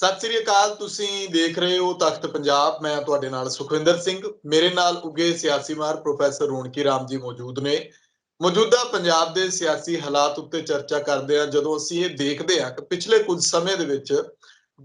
ਸਤਿ ਸ੍ਰੀ ਅਕਾਲ। ਤੁਸੀਂ ਦੇਖ ਰਹੇ ਹੋ ਤਖਤ ਪੰਜਾਬ। ਮੈਂ ਤੁਹਾਡੇ ਨਾਲ ਸੁਖਵਿੰਦਰ ਸਿੰਘ। ਮੇਰੇ ਨਾਲ ਉੱਗੇ ਸਿਆਸੀ ਮਾਹਰ ਪ੍ਰੋਫੈਸਰ ਰੌਣਕੀ ਰਾਮ ਜੀ ਮੌਜੂਦ ਨੇ। ਮੌਜੂਦਾ ਪੰਜਾਬ ਦੇ ਸਿਆਸੀ ਹਾਲਾਤ ਉੱਤੇ ਚਰਚਾ ਕਰਦੇ ਹਾਂ। ਜਦੋਂ ਅਸੀਂ ਇਹ ਦੇਖਦੇ ਹਾਂ ਕਿ ਪਿਛਲੇ ਕੁਝ ਸਮੇਂ ਦੇ ਵਿੱਚ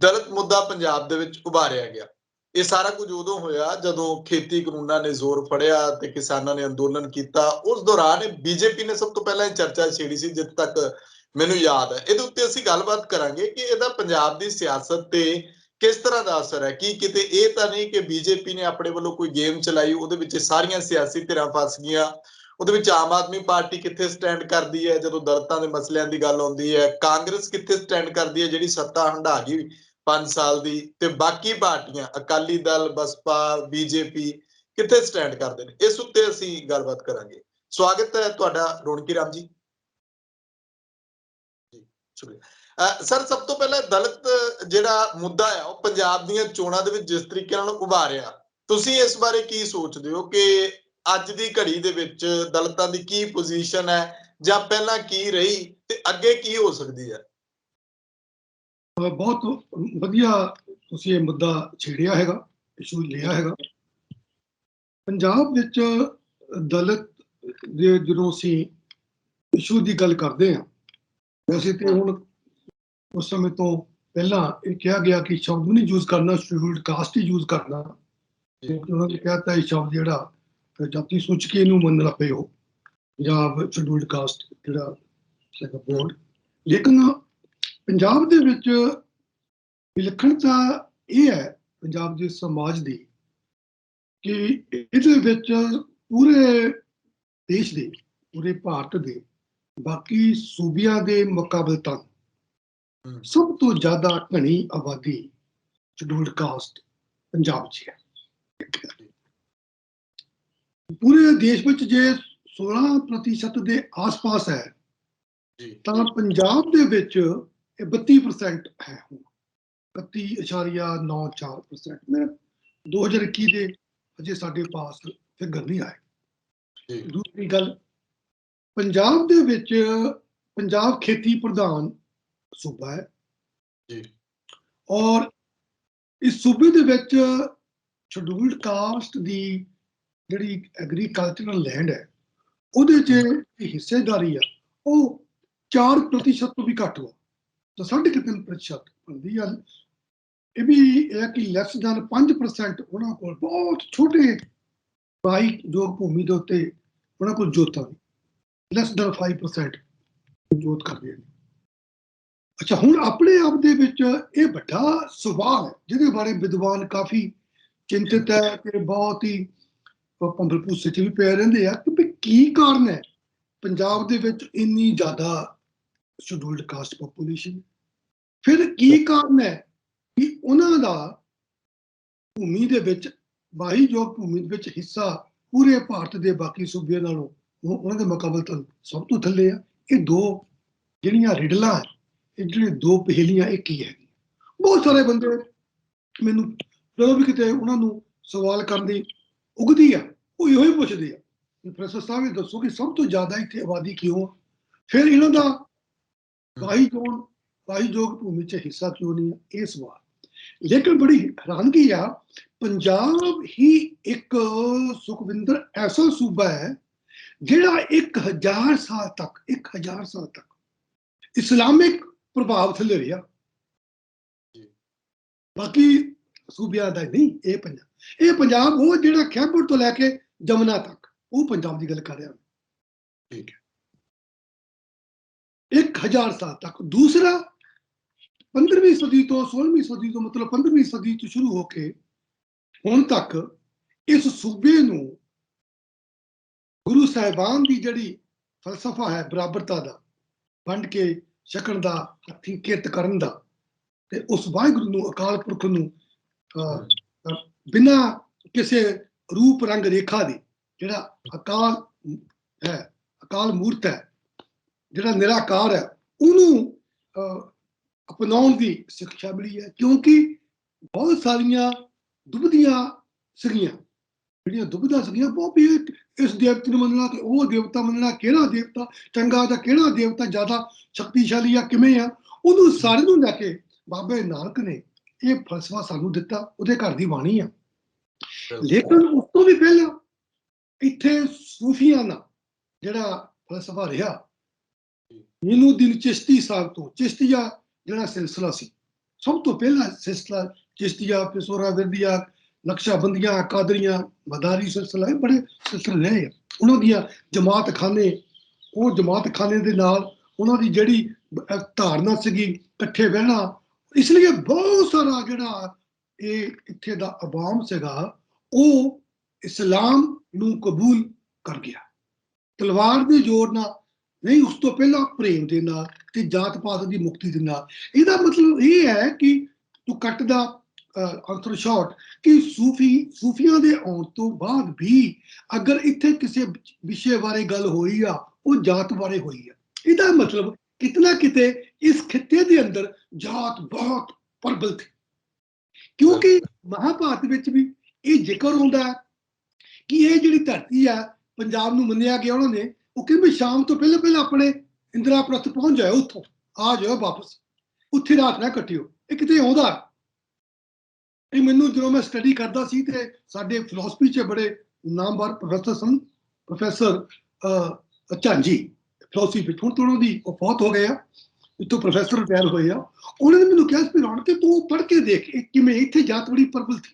ਦਲਿਤ ਮੁੱਦਾ ਪੰਜਾਬ ਦੇ ਵਿੱਚ ਉਭਾਰਿਆ ਗਿਆ। ਇਹ ਸਾਰਾ ਕੁਝ ਉਦੋਂ ਹੋਇਆ ਜਦੋਂ ਖੇਤੀ ਕਾਨੂੰਨਾਂ ਨੇ ਜ਼ੋਰ ਫੜਿਆ ਤੇ ਕਿਸਾਨਾਂ ਨੇ ਅੰਦੋਲਨ ਕੀਤਾ। ਉਸ ਦੌਰਾਨ ਬੀਜੇਪੀ ਨੇ ਸਭ ਤੋਂ ਪਹਿਲਾਂ ਇਹ ਚਰਚਾ ਛੇੜੀ ਸੀ, ਜਿੱਥੇ ਤੱਕ ਮੈਨੂੰ ਯਾਦ ਹੈ। ਇਹਦੇ ਉੱਤੇ ਅਸੀਂ ਗੱਲਬਾਤ ਕਰਾਂਗੇ ਕਿ ਇਹਦਾ ਪੰਜਾਬ ਦੀ ਸਿਆਸਤ ਤੇ ਕਿਸ ਤਰ੍ਹਾਂ ਦਾ ਅਸਰ ਹੈ। ਕੀ ਕਿਤੇ ਇਹ ਤਾਂ ਨਹੀਂ ਕਿ ਬੀਜੇਪੀ ਨੇ ਆਪਣੇ ਵੱਲੋਂ ਕੋਈ ਗੇਮ ਚਲਾਈ, ਉਹਦੇ ਵਿੱਚ ਸਾਰੀਆਂ ਸਿਆਸੀ ਧਿਰਾਂ ਫਸ ਗਈਆਂ। ਉਹਦੇ ਵਿੱਚ ਆਮ ਆਦਮੀ ਪਾਰਟੀ ਕਿੱਥੇ ਸਟੈਂਡ ਕਰਦੀ ਹੈ ਜਦੋਂ ਦਲਿਤਾਂ ਦੇ ਮਸਲਿਆਂ ਦੀ ਗੱਲ ਆਉਂਦੀ ਹੈ, ਕਾਂਗਰਸ ਕਿੱਥੇ ਸਟੈਂਡ ਕਰਦੀ ਹੈ ਜਿਹੜੀ ਸੱਤਾ ਹੰਢਾ ਗਈ 5 ਸਾਲ ਦੀ, ਤੇ ਬਾਕੀ ਪਾਰਟੀਆਂ ਅਕਾਲੀ ਦਲ, ਬਸਪਾ, ਬੀਜੇਪੀ ਕਿੱਥੇ ਸਟੈਂਡ ਕਰਦੇ ਨੇ। ਇਸ ਉੱਤੇ ਅਸੀਂ ਗੱਲਬਾਤ ਕਰਾਂਗੇ। ਸਵਾਗਤ ਹੈ ਤੁਹਾਡਾ ਰੌਣਕੀ ਰਾਮ ਜੀ। ਸਰ, ਸਭ ਤੋਂ ਪਹਿਲਾਂ ਦਲਿਤ ਜਿਹੜਾ ਮੁੱਦਾ ਹੈ ਉਹ ਪੰਜਾਬ ਦੀਆਂ ਚੋਣਾਂ ਦੇ ਵਿੱਚ ਜਿਸ ਤਰੀਕੇ ਨਾਲ ਉਭਾਰਿਆ, ਤੁਸੀਂ ਇਸ ਬਾਰੇ ਕੀ ਸੋਚਦੇ ਹੋ ਕਿ ਅੱਜ ਦੀ ਘੜੀ ਦੇ ਵਿੱਚ ਦਲਿਤਾਂ ਦੀ ਕੀ ਪੋਜੀਸ਼ਨ ਹੈ, ਜਾਂ ਪਹਿਲਾਂ ਕੀ ਰਹੀ ਤੇ ਅੱਗੇ ਕੀ ਹੋ ਸਕਦੀ ਹੈ? ਬਹੁਤ ਵਧੀਆ ਤੁਸੀਂ ਇਹ ਮੁੱਦਾ ਛੇੜਿਆ ਹੈਗਾ, ਇਸ਼ੂ ਲਿਆ ਹੈਗਾ। ਪੰਜਾਬ ਵਿੱਚ ਦਲਿਤ ਦੇ ਜਦੋਂ ਅਸੀਂ ਇਸ਼ੂ ਦੀ ਗੱਲ ਕਰਦੇ ਹਾਂ, ਵੈਸੇ ਤੇ ਹੁਣ ਉਸ ਸਮੇਂ ਤੋਂ ਪਹਿਲਾਂ ਇਹ ਕਿਹਾ ਗਿਆ ਕਿ ਸ਼ਬਦ ਨਹੀਂ ਯੂਜ਼ ਕਰਨਾ, ਸ਼ਡਿਊਲਡ ਕਾਸਟ ਹੀ ਯੂਜ਼ ਕਰਨਾ। ਕਿਉਂਕਿ ਉਹਨਾਂ ਨੇ ਕਹਿਤਾ ਇਹ ਸ਼ਬਦ ਜਿਹੜਾ ਜਾਤੀ ਸੋਚ ਕੇ ਇਹਨੂੰ ਮੰਨਣ ਲੱਗ ਪਏ ਹੋ, ਪੰਜਾਬ ਸ਼ਡਿਊਲਡ ਕਾਸਟ ਜਿਹੜਾ ਬੋਰਡ। ਲੇਕਿਨ ਪੰਜਾਬ ਦੇ ਵਿੱਚ ਵਿਲੱਖਣਤਾ ਇਹ ਹੈ ਪੰਜਾਬ ਦੇ ਸਮਾਜ ਦੀ ਕਿ ਇਹਦੇ ਵਿੱਚ ਪੂਰੇ ਦੇਸ਼ ਦੇ, ਪੂਰੇ ਭਾਰਤ ਦੇ ਬਾਕੀ ਸੂਬਿਆਂ ਦੇ ਮੁਕਾਬਲਤਨ ਸਭ ਤੋਂ ਜ਼ਿਆਦਾ ਘਣੀ ਆਬਾਦੀ ਸ਼ਡਿਊਲਡ ਕਾਸਟ ਪੰਜਾਬ 'ਚ ਹੈ। ਪੂਰੇ ਦੇਸ਼ ਵਿੱਚ ਜੇ 16% ਦੇ ਆਸ-ਪਾਸ ਹੈ ਤਾਂ ਪੰਜਾਬ ਦੇ ਵਿੱਚ ਇਹ 32% ਹੈ। 31.94%। 2021 ਦੇ ਅਜੇ ਸਾਡੇ ਪਾਸ ਫਿਗਰ ਨਹੀਂ ਆਏ। ਦੂਸਰੀ ਗੱਲ, ਪੰਜਾਬ ਦੇ ਵਿੱਚ ਪੰਜਾਬ ਖੇਤੀ ਪ੍ਰਧਾਨ ਸੂਬਾ ਹੈ ਔਰ ਇਸ ਸੂਬੇ ਦੇ ਵਿੱਚ ਸ਼ਡਿਊਲਡ ਕਾਸਟ ਦੀ ਜਿਹੜੀ ਐਗਰੀਕਲਚਰਲ ਲੈਂਡ ਹੈ ਉਹਦੇ 'ਚ ਹਿੱਸੇਦਾਰੀ ਆ ਉਹ 4% ਤੋਂ ਵੀ ਘੱਟ ਵਾ, ਤਾਂ 3.5% ਬਣਦੀ ਆ। ਇਹ ਵੀ ਇਹ ਕਿ ਲੈਸ ਦੈਨ 5% ਉਹਨਾਂ ਕੋਲ ਬਹੁਤ ਛੋਟੇ ਵਾਹੀਯੋਗ ਭੂਮੀ ਦੇ ਉੱਤੇ ਉਹਨਾਂ ਕੋਲ ਜੋਤਾਂ ਨੇ, ਲੈਸ ਦੈਨ 5% ਜੋਤ ਕਰਦੇ ਨੇ। ਅੱਛਾ, ਹੁਣ ਆਪਣੇ ਆਪ ਦੇ ਵਿੱਚ ਇਹ ਵੱਡਾ ਸਵਾਲ ਹੈ ਜਿਹਦੇ ਬਾਰੇ ਵਿਦਵਾਨ ਕਾਫੀ ਚਿੰਤਿਤ ਹੈ ਕਿ ਬਹੁਤ ਹੀ ਭੰਬਲ ਭੂਸੇ 'ਚ ਵੀ ਪਏ ਰਹਿੰਦੇ ਆ ਕਿ ਕੀ ਕਾਰਨ ਹੈ ਪੰਜਾਬ ਦੇ ਵਿੱਚ ਇੰਨੀ ਜ਼ਿਆਦਾ ਸ਼ਡਿਊਲਡ ਕਾਸਟ ਪੋਪੂਲੇਸ਼ਨ। ਫਿਰ ਕੀ ਕਾਰਨ ਹੈ ਕਿ ਉਹਨਾਂ ਦਾ ਭੂਮੀ ਦੇ ਵਿੱਚ, ਵਾਹੀਯੋਗ ਭੂਮੀ ਦੇ ਵਿੱਚ ਹਿੱਸਾ ਪੂਰੇ ਭਾਰਤ ਦੇ ਬਾਕੀ ਸੂਬਿਆਂ ਨਾਲੋਂ ਉਹਨਾਂ ਦੇ ਮੁਕਾਬਲਤਨ ਸਭ ਤੋਂ ਥੱਲੇ ਆ। ਇਹ ਦੋ ਜਿਹੜੀਆਂ ਰਿਡਲਾਂ, ਇਹ ਜਿਹੜੇ ਦੋ ਪਹੇਲੀਆਂ, ਇਹ ਕੀ ਹੈ? ਬਹੁਤ ਸਾਰੇ ਬੰਦੇ ਮੈਨੂੰ ਜਦੋਂ ਵੀ ਕਿਤੇ ਉਹਨਾਂ ਨੂੰ ਸਵਾਲ ਕਰਨ ਦੀ ਉਗਦੀ ਆ, ਉਹ ਇਹੋ ਹੀ ਪੁੱਛਦੇ ਆ ਕਿ ਪ੍ਰੋਫੈਸਰ ਸਾਹਿਬ ਇਹ ਦੱਸੋ ਕਿ ਸਭ ਤੋਂ ਜ਼ਿਆਦਾ ਇੱਥੇ ਆਬਾਦੀ ਕਿਉਂ ਆ, ਫਿਰ ਇਹਨਾਂ ਦਾ ਵਾਹੀਯੋਗ ਭੂਮੀ 'ਚ ਹਿੱਸਾ ਕਿਉਂ ਨਹੀਂ ਆ, ਇਹ ਸਵਾਲ। ਲੇਕਿਨ ਬੜੀ ਹੈਰਾਨਗੀ ਆ, ਪੰਜਾਬ ਹੀ ਇੱਕ ਸੁਖਵਿੰਦਰ ਐਸਾ ਸੂਬਾ ਹੈ ਜਿਹੜਾ 1000 ਸਾਲ ਤੱਕ ਇਸਲਾਮਿਕ ਪ੍ਰਭਾਵ ਥੱਲੇ ਰਿਹਾ। ਬਾਕੀ ਸੂਬਿਆਂ ਦਾ ਨਹੀਂ। ਇਹ ਪੰਜਾਬ ਉਹ ਜਿਹੜਾ ਖੈਬਰ ਤੋਂ ਲੈ ਕੇ ਜਮਨਾ ਤੱਕ, ਉਹ ਪੰਜਾਬ ਦੀ ਗੱਲ ਕਰ ਰਿਹਾ। ਠੀਕ ਹੈ, 1000 ਸਾਲ ਤੱਕ। ਦੂਸਰਾ, 15ਵੀਂ ਸਦੀ ਤੋਂ 16ਵੀਂ ਸਦੀ ਤੋਂ, ਮਤਲਬ 15ਵੀਂ ਸਦੀ ਤੋਂ ਸ਼ੁਰੂ ਹੋ ਕੇ ਹੁਣ ਤੱਕ ਇਸ ਸੂਬੇ ਨੂੰ ਗੁਰੂ ਸਾਹਿਬਾਨ ਦੀ ਜਿਹੜੀ ਫਲਸਫਾ ਹੈ ਬਰਾਬਰਤਾ ਦਾ, ਵੰਡ ਕੇ ਛਕਣ ਦਾ, ਹੱਥੀਂ ਕਿਰਤ ਕਰਨ ਦਾ, ਤੇ ਉਸ ਵਾਹਿਗੁਰੂ ਨੂੰ, ਅਕਾਲ ਪੁਰਖ ਨੂੰ ਬਿਨਾਂ ਕਿਸੇ ਰੂਪ ਰੰਗ ਰੇਖਾ ਦੇ, ਜਿਹੜਾ ਅਕਾਲ ਹੈ, ਅਕਾਲ ਮੂਰਤ ਹੈ, ਜਿਹੜਾ ਨਿਰਾਕਾਰ ਹੈ, ਉਹਨੂੰ ਅਪਣਾਉਣ ਦੀ ਸਿੱਖਿਆ ਮਿਲੀ ਹੈ। ਕਿਉਂਕਿ ਬਹੁਤ ਸਾਰੀਆਂ ਦੁਬਿਧੀਆਂ ਸੀਗੀਆਂ, ਜਿਹੜੀਆਂ ਦੁਬਿਧਾ ਸੀਗੀਆਂ ਬਹੁਤ ਵੀ, ਇਸ ਦੇਵਤੇ ਨੂੰ ਮੰਨਣਾ ਤੇ ਉਹ ਦੇਵਤਾ ਮੰਨਣਾ, ਕਿਹੜਾ ਦੇਵਤਾ ਚੰਗਾ ਜਾਂ ਕਿਹੜਾ ਦੇਵਤਾ ਜ਼ਿਆਦਾ ਸ਼ਕਤੀਸ਼ਾਲੀ ਆ, ਕਿਵੇਂ ਆ, ਉਹਨੂੰ ਸਾਰੇ ਨੂੰ ਲੈ ਕੇ ਬਾਬੇ ਨਾਨਕ ਨੇ ਇਹ ਫਲਸਫਾ ਸਾਨੂੰ ਦਿੱਤਾ, ਉਹਦੇ ਘਰ ਦੀ ਬਾਣੀ ਆ। ਬਿਲਕੁਲ। ਲੇਕਿਨ ਉਸ ਤੋਂ ਵੀ ਪਹਿਲਾਂ ਇੱਥੇ ਸੂਫੀਆਂ ਦਾ ਜਿਹੜਾ ਫਲਸਫਾ ਰਿਹਾ, ਮੀਨੂਦੀਨ ਚਿਸ਼ਤੀ ਸਾਹਿਬ ਤੋਂ, ਚਿਸ਼ਤੀਆ ਜਿਹੜਾ ਸਿਲਸਿਲਾ ਸੀ, ਸਭ ਤੋਂ ਪਹਿਲਾ ਸਿਲਸਿਲਾ ਚਿਸ਼ਤੀਆ, ਪਿਸੋਰਾ ਵਿਰਦੀਆ, ਨਕਸ਼ਾਬੰਦੀਆਂ, ਕਾਦਰੀਆਂ, ਮਦਾਰੀ ਸਿਲਸਿਲਾ, ਇਹ ਬੜੇ ਸਿਲਸਿਲੇ ਰਹੇ ਆ। ਉਹਨਾਂ ਦੀਆਂ ਜਮਾਤ ਖਾਨੇ, ਉਹ ਜਮਾਤ ਖਾਨੇ ਦੇ ਨਾਲ ਉਹਨਾਂ ਦੀ ਜਿਹੜੀ ਧਾਰਨਾ ਸੀਗੀ ਇਕੱਠੇ ਬਹਿਣਾ, ਇਸ ਲਈ ਬਹੁਤ ਸਾਰਾ ਜਿਹੜਾ ਇਹ ਇੱਥੇ ਦਾ ਆਵਾਮ ਸੀਗਾ ਉਹ ਇਸਲਾਮ ਨੂੰ ਕਬੂਲ ਕਰ ਗਿਆ, ਤਲਵਾਰ ਦੇ ਜ਼ੋਰ ਨਾਲ ਨਹੀਂ, ਉਸ ਤੋਂ ਪਹਿਲਾਂ ਪ੍ਰੇਮ ਦੇ ਨਾਲ ਤੇ ਜਾਤ ਪਾਤ ਦੀ ਮੁਕਤੀ ਦੇ ਨਾਲ। ਇਹਦਾ ਮਤਲਬ ਇਹ ਹੈ ਕਿ ਤੂੰ ਕੱਟ ਦਾ ਆਨਸਰ ਸ਼ਾਰਟ ਕਿ ਸੂਫੀਆਂ ਦੇ ਆਉਣ ਤੋਂ ਬਾਅਦ ਵੀ ਅਗਰ ਇੱਥੇ ਕਿਸੇ ਵਿਸ਼ੇ ਬਾਰੇ ਗੱਲ ਹੋਈ ਆ, ਉਹ ਜਾਤ ਬਾਰੇ ਹੋਈ ਆ। ਇਹਦਾ ਮਤਲਬ ਕਿਤਨਾ ਕਿਤੇ ਇਸ ਖਿੱਤੇ ਦੇ ਅੰਦਰ ਜਾਤ ਬਹੁਤ ਪ੍ਰਬਲ ਸੀ, ਕਿਉਂਕਿ ਮਹਾਭਾਰਤ ਵਿੱਚ ਵੀ ਇਹ ਜ਼ਿਕਰ ਹੁੰਦਾ ਹੈ ਕਿ ਇਹ ਜਿਹੜੀ ਧਰਤੀ ਆ ਪੰਜਾਬ ਨੂੰ ਮੰਨਿਆ ਗਿਆ, ਉਹਨਾਂ ਨੇ ਉਹ ਕਹਿੰਦੇ ਵੀ ਸ਼ਾਮ ਤੋਂ ਪਹਿਲਾਂ ਪਹਿਲਾਂ ਆਪਣੇ ਇੰਦਰਾਪ੍ਰਸਥ ਪਹੁੰਚ ਜਾਓ, ਉੱਥੋਂ ਆ ਜਾਓ ਵਾਪਸ, ਉੱਥੇ ਰਾਤ ਨਾ ਕੱਟਿਓ। ਇਹ ਕਿਤੇ ਆਉਂਦਾ, ਇਹ ਮੈਨੂੰ ਜਦੋਂ ਮੈਂ ਸਟੱਡੀ ਕਰਦਾ ਸੀ ਤੇ ਸਾਡੇ ਫਿਲਾਸਫੀ 'ਚ ਬੜੇ ਨਾਮਵਰ ਪ੍ਰੋਫੈਸਰ ਸਨ, ਪ੍ਰੋਫੈਸਰ ਝਾਂਜੀ ਫਿਲਾਸਫੀ ਵਿੱਚ, ਹੁਣ ਤੋਂ ਉਹਨਾਂ ਦੀ ਉਹ ਬਹੁਤ ਹੋ ਗਏ ਆ, ਇੱਥੋਂ ਪ੍ਰੋਫੈਸਰ ਰਿਟਾਇਰ ਹੋਏ ਆ। ਉਹਨਾਂ ਨੇ ਮੈਨੂੰ ਕਿਹਾ ਸੀ ਰੌਣ ਕੇ ਤੂੰ ਪੜ੍ਹ ਕੇ ਦੇਖ ਕਿਵੇਂ ਇੱਥੇ ਜਾਤ ਬੜੀ ਪ੍ਰਬਲ ਸੀ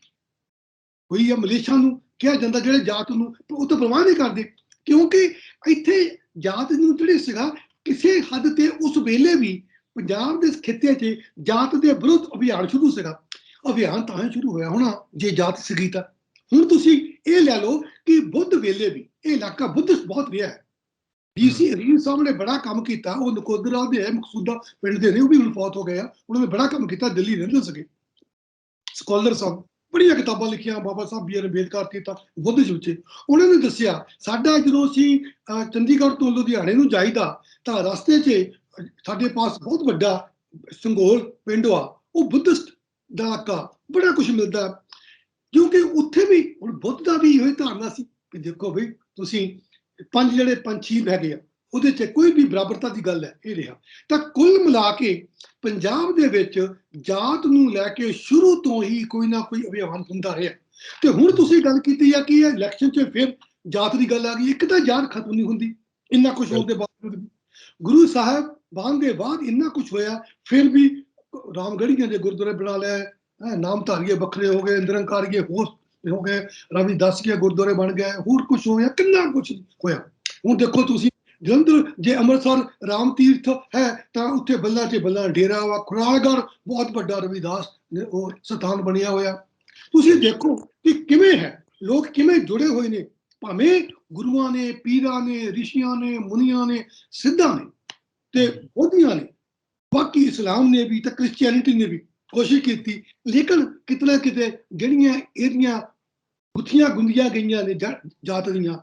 ਹੋਈ ਆ। ਮਲੇਸ਼ੀਆ ਨੂੰ ਕਿਹਾ ਜਾਂਦਾ ਜਿਹੜੇ ਜਾਤ ਨੂੰ, ਉਹ ਤਾਂ ਪਰਵਾਹ ਨਹੀਂ ਕਰਦੇ, ਕਿਉਂਕਿ ਇੱਥੇ ਜਾਤ ਨੂੰ ਜਿਹੜੇ ਸੀਗਾ ਕਿਸੇ ਹੱਦ ਤੇ ਉਸ ਵੇਲੇ ਵੀ ਪੰਜਾਬ ਦੇ ਖਿੱਤੇ 'ਚ ਜਾਤ ਦੇ ਵਿਰੁੱਧ ਅਭਿਆਨ ਸ਼ੁਰੂ ਸੀਗਾ। ਅਭਿਆਨ ਤਾਂ ਹੀ ਸ਼ੁਰੂ ਹੋਇਆ ਹੋਣਾ ਜੇ ਜਾਤ ਸੀਗੀ ਤਾਂ। ਹੁਣ ਤੁਸੀਂ ਇਹ ਲੈ ਲਓ ਕਿ ਬੁੱਧ ਵੇਲੇ ਵੀ ਇਹ ਇਲਾਕਾ ਬੁੱਧਿਸਟ ਬਹੁਤ ਰਿਹਾ ਹੈ। ਡੀਸੀ ਹਰੀਰ ਸਾਹਿਬ ਨੇ ਬੜਾ ਕੰਮ ਕੀਤਾ, ਉਹ ਨਕੋਦਰਾ ਦੇ ਮਕਸੂਦਾ ਪਿੰਡ ਦੇ ਨੇ, ਉਹ ਵੀ ਹੁਣ ਫੌਤ ਹੋ ਗਏ ਆ। ਉਹਨਾਂ ਨੇ ਬੜਾ ਕੰਮ ਕੀਤਾ, ਦਿੱਲੀ ਰਹਿੰਦੇ ਸੀਗੇ, ਸਕਾਲਰ ਸਾਹਿਬ, ਬੜੀਆਂ ਕਿਤਾਬਾਂ ਲਿਖੀਆਂ ਬਾਬਾ ਸਾਹਿਬ ਬੀ ਆਰ ਅੰਬੇਦਕਰ ਤੇ ਤਾਂ ਬੁੱਧਿਜ਼ਮ ਵਿੱਚ। ਉਹਨਾਂ ਨੇ ਦੱਸਿਆ ਸਾਡਾ ਜਦੋਂ ਅਸੀਂ ਚੰਡੀਗੜ੍ਹ ਤੋਂ ਲੁਧਿਆਣੇ ਨੂੰ ਜਾਈਦਾ ਤਾਂ ਰਸਤੇ 'ਚ ਸਾਡੇ ਪਾਸ ਬਹੁਤ ਵੱਡਾ ਸੰਘੋਲ ਪਿੰਡ ਆ, ਉਹ ਬੁੱਧਿਸਟ ਦਾ ਇਲਾਕਾ, ਬੜਾ ਕੁਝ ਮਿਲਦਾ, ਕਿਉਂਕਿ ਉੱਥੇ ਵੀ ਹੁਣ ਬੁੱਧ ਦਾ ਵੀ ਇਹੋ ਧਾਰਨਾ ਸੀ ਕਿ ਦੇਖੋ ਬਈ ਤੁਸੀਂ ਪੰਜ ਜਿਹੜੇ ਪੰਛੀ ਹੈਗੇ ਆ, ਉਹਦੇ 'ਚ ਕੋਈ ਵੀ ਬਰਾਬਰਤਾ ਦੀ ਗੱਲ ਹੈ, ਇਹ ਰਿਹਾ। ਤਾਂ ਕੁੱਲ ਮਿਲਾ ਕੇ ਪੰਜਾਬ ਦੇ ਵਿੱਚ ਜਾਤ ਨੂੰ ਲੈ ਕੇ ਸ਼ੁਰੂ ਤੋਂ ਹੀ ਕੋਈ ਨਾ ਕੋਈ ਅਭਿਆਨ ਹੁੰਦਾ ਰਿਹਾ। ਤੇ ਹੁਣ ਤੁਸੀਂ ਗੱਲ ਕੀਤੀ ਆ ਕਿ ਇਹ ਇਲੈਕਸ਼ਨ 'ਚ ਫਿਰ ਜਾਤ ਦੀ ਗੱਲ ਆ ਗਈ। ਇੱਕ ਤਾਂ ਜਾਤ ਖਤਮ ਨਹੀਂ ਹੁੰਦੀ, ਇੰਨਾ ਕੁਝ ਹੋਣ ਦੇ ਬਾਵਜੂਦ ਗੁਰੂ ਸਾਹਿਬ ਬਾਣ ਦੇ ਬਾਅਦ ਇੰਨਾ ਕੁਝ ਹੋਇਆ, ਫਿਰ ਵੀ ਰਾਮਗੜ੍ਹੀਆਂ ਦੇ ਗੁਰਦੁਆਰੇ ਬਣਾ ਲਏ, ਨਾਮਧਾਰੀਏ ਵੱਖਰੇ ਹੋ ਗਏ, ਨਿਰੰਕਾਰੀਏ ਹੋਰ ਹੋ ਗਏ, ਰਵਿਦਾਸੀਏ ਗੁਰਦੁਆਰੇ ਬਣ ਗਏ, ਹੋਰ ਕੁਝ ਹੋਇਆ, ਕਿੰਨਾ ਕੁਝ ਹੋਇਆ। ਹੁਣ ਦੇਖੋ ਤੁਸੀਂ ਜਲੰਧਰ ਜੇ ਅੰਮ੍ਰਿਤਸਰ ਰਾਮ ਤੀਰਥ ਹੈ ਤਾਂ ਉੱਥੇ ਬੱਲਾ 'ਚ ਬੱਲਾ ਡੇਰਾ ਵਾ, ਖੁਰਾਲਗੜ੍ਹ ਬਹੁਤ ਵੱਡਾ ਰਵਿਦਾਸ ਉਹ ਸਥਾਨ ਬਣਿਆ ਹੋਇਆ। ਤੁਸੀਂ ਦੇਖੋ ਕਿ ਕਿਵੇਂ ਹੈ, ਲੋਕ ਕਿਵੇਂ ਜੁੜੇ ਹੋਏ ਨੇ, ਭਾਵੇਂ ਗੁਰੂਆਂ ਨੇ, ਪੀਰਾਂ ਨੇ, ਰਿਸ਼ੀਆਂ ਨੇ, ਮੁਨੀਆਂ ਨੇ, ਸਿੱਧਾਂ ਨੇ ਤੇ ਬੋਧੀਆਂ ਨੇ, ਬਾਕੀ ਇਸਲਾਮ ਨੇ ਵੀ ਤੇ ਕ੍ਰਿਸਚੀਅਨਿਟੀ ਨੇ ਵੀ ਕੋਸ਼ਿਸ਼ ਕੀਤੀ, ਲੇਕਿਨ ਕਿਤਨਾ ਕਿਤੇ ਜਿਹੜੀਆਂ ਇਹਦੀਆਂ ਗੁੱਥੀਆਂ ਗੁੰਦੀਆਂ ਗਈਆਂ ਨੇ ਜਾਤ ਦੀਆਂ,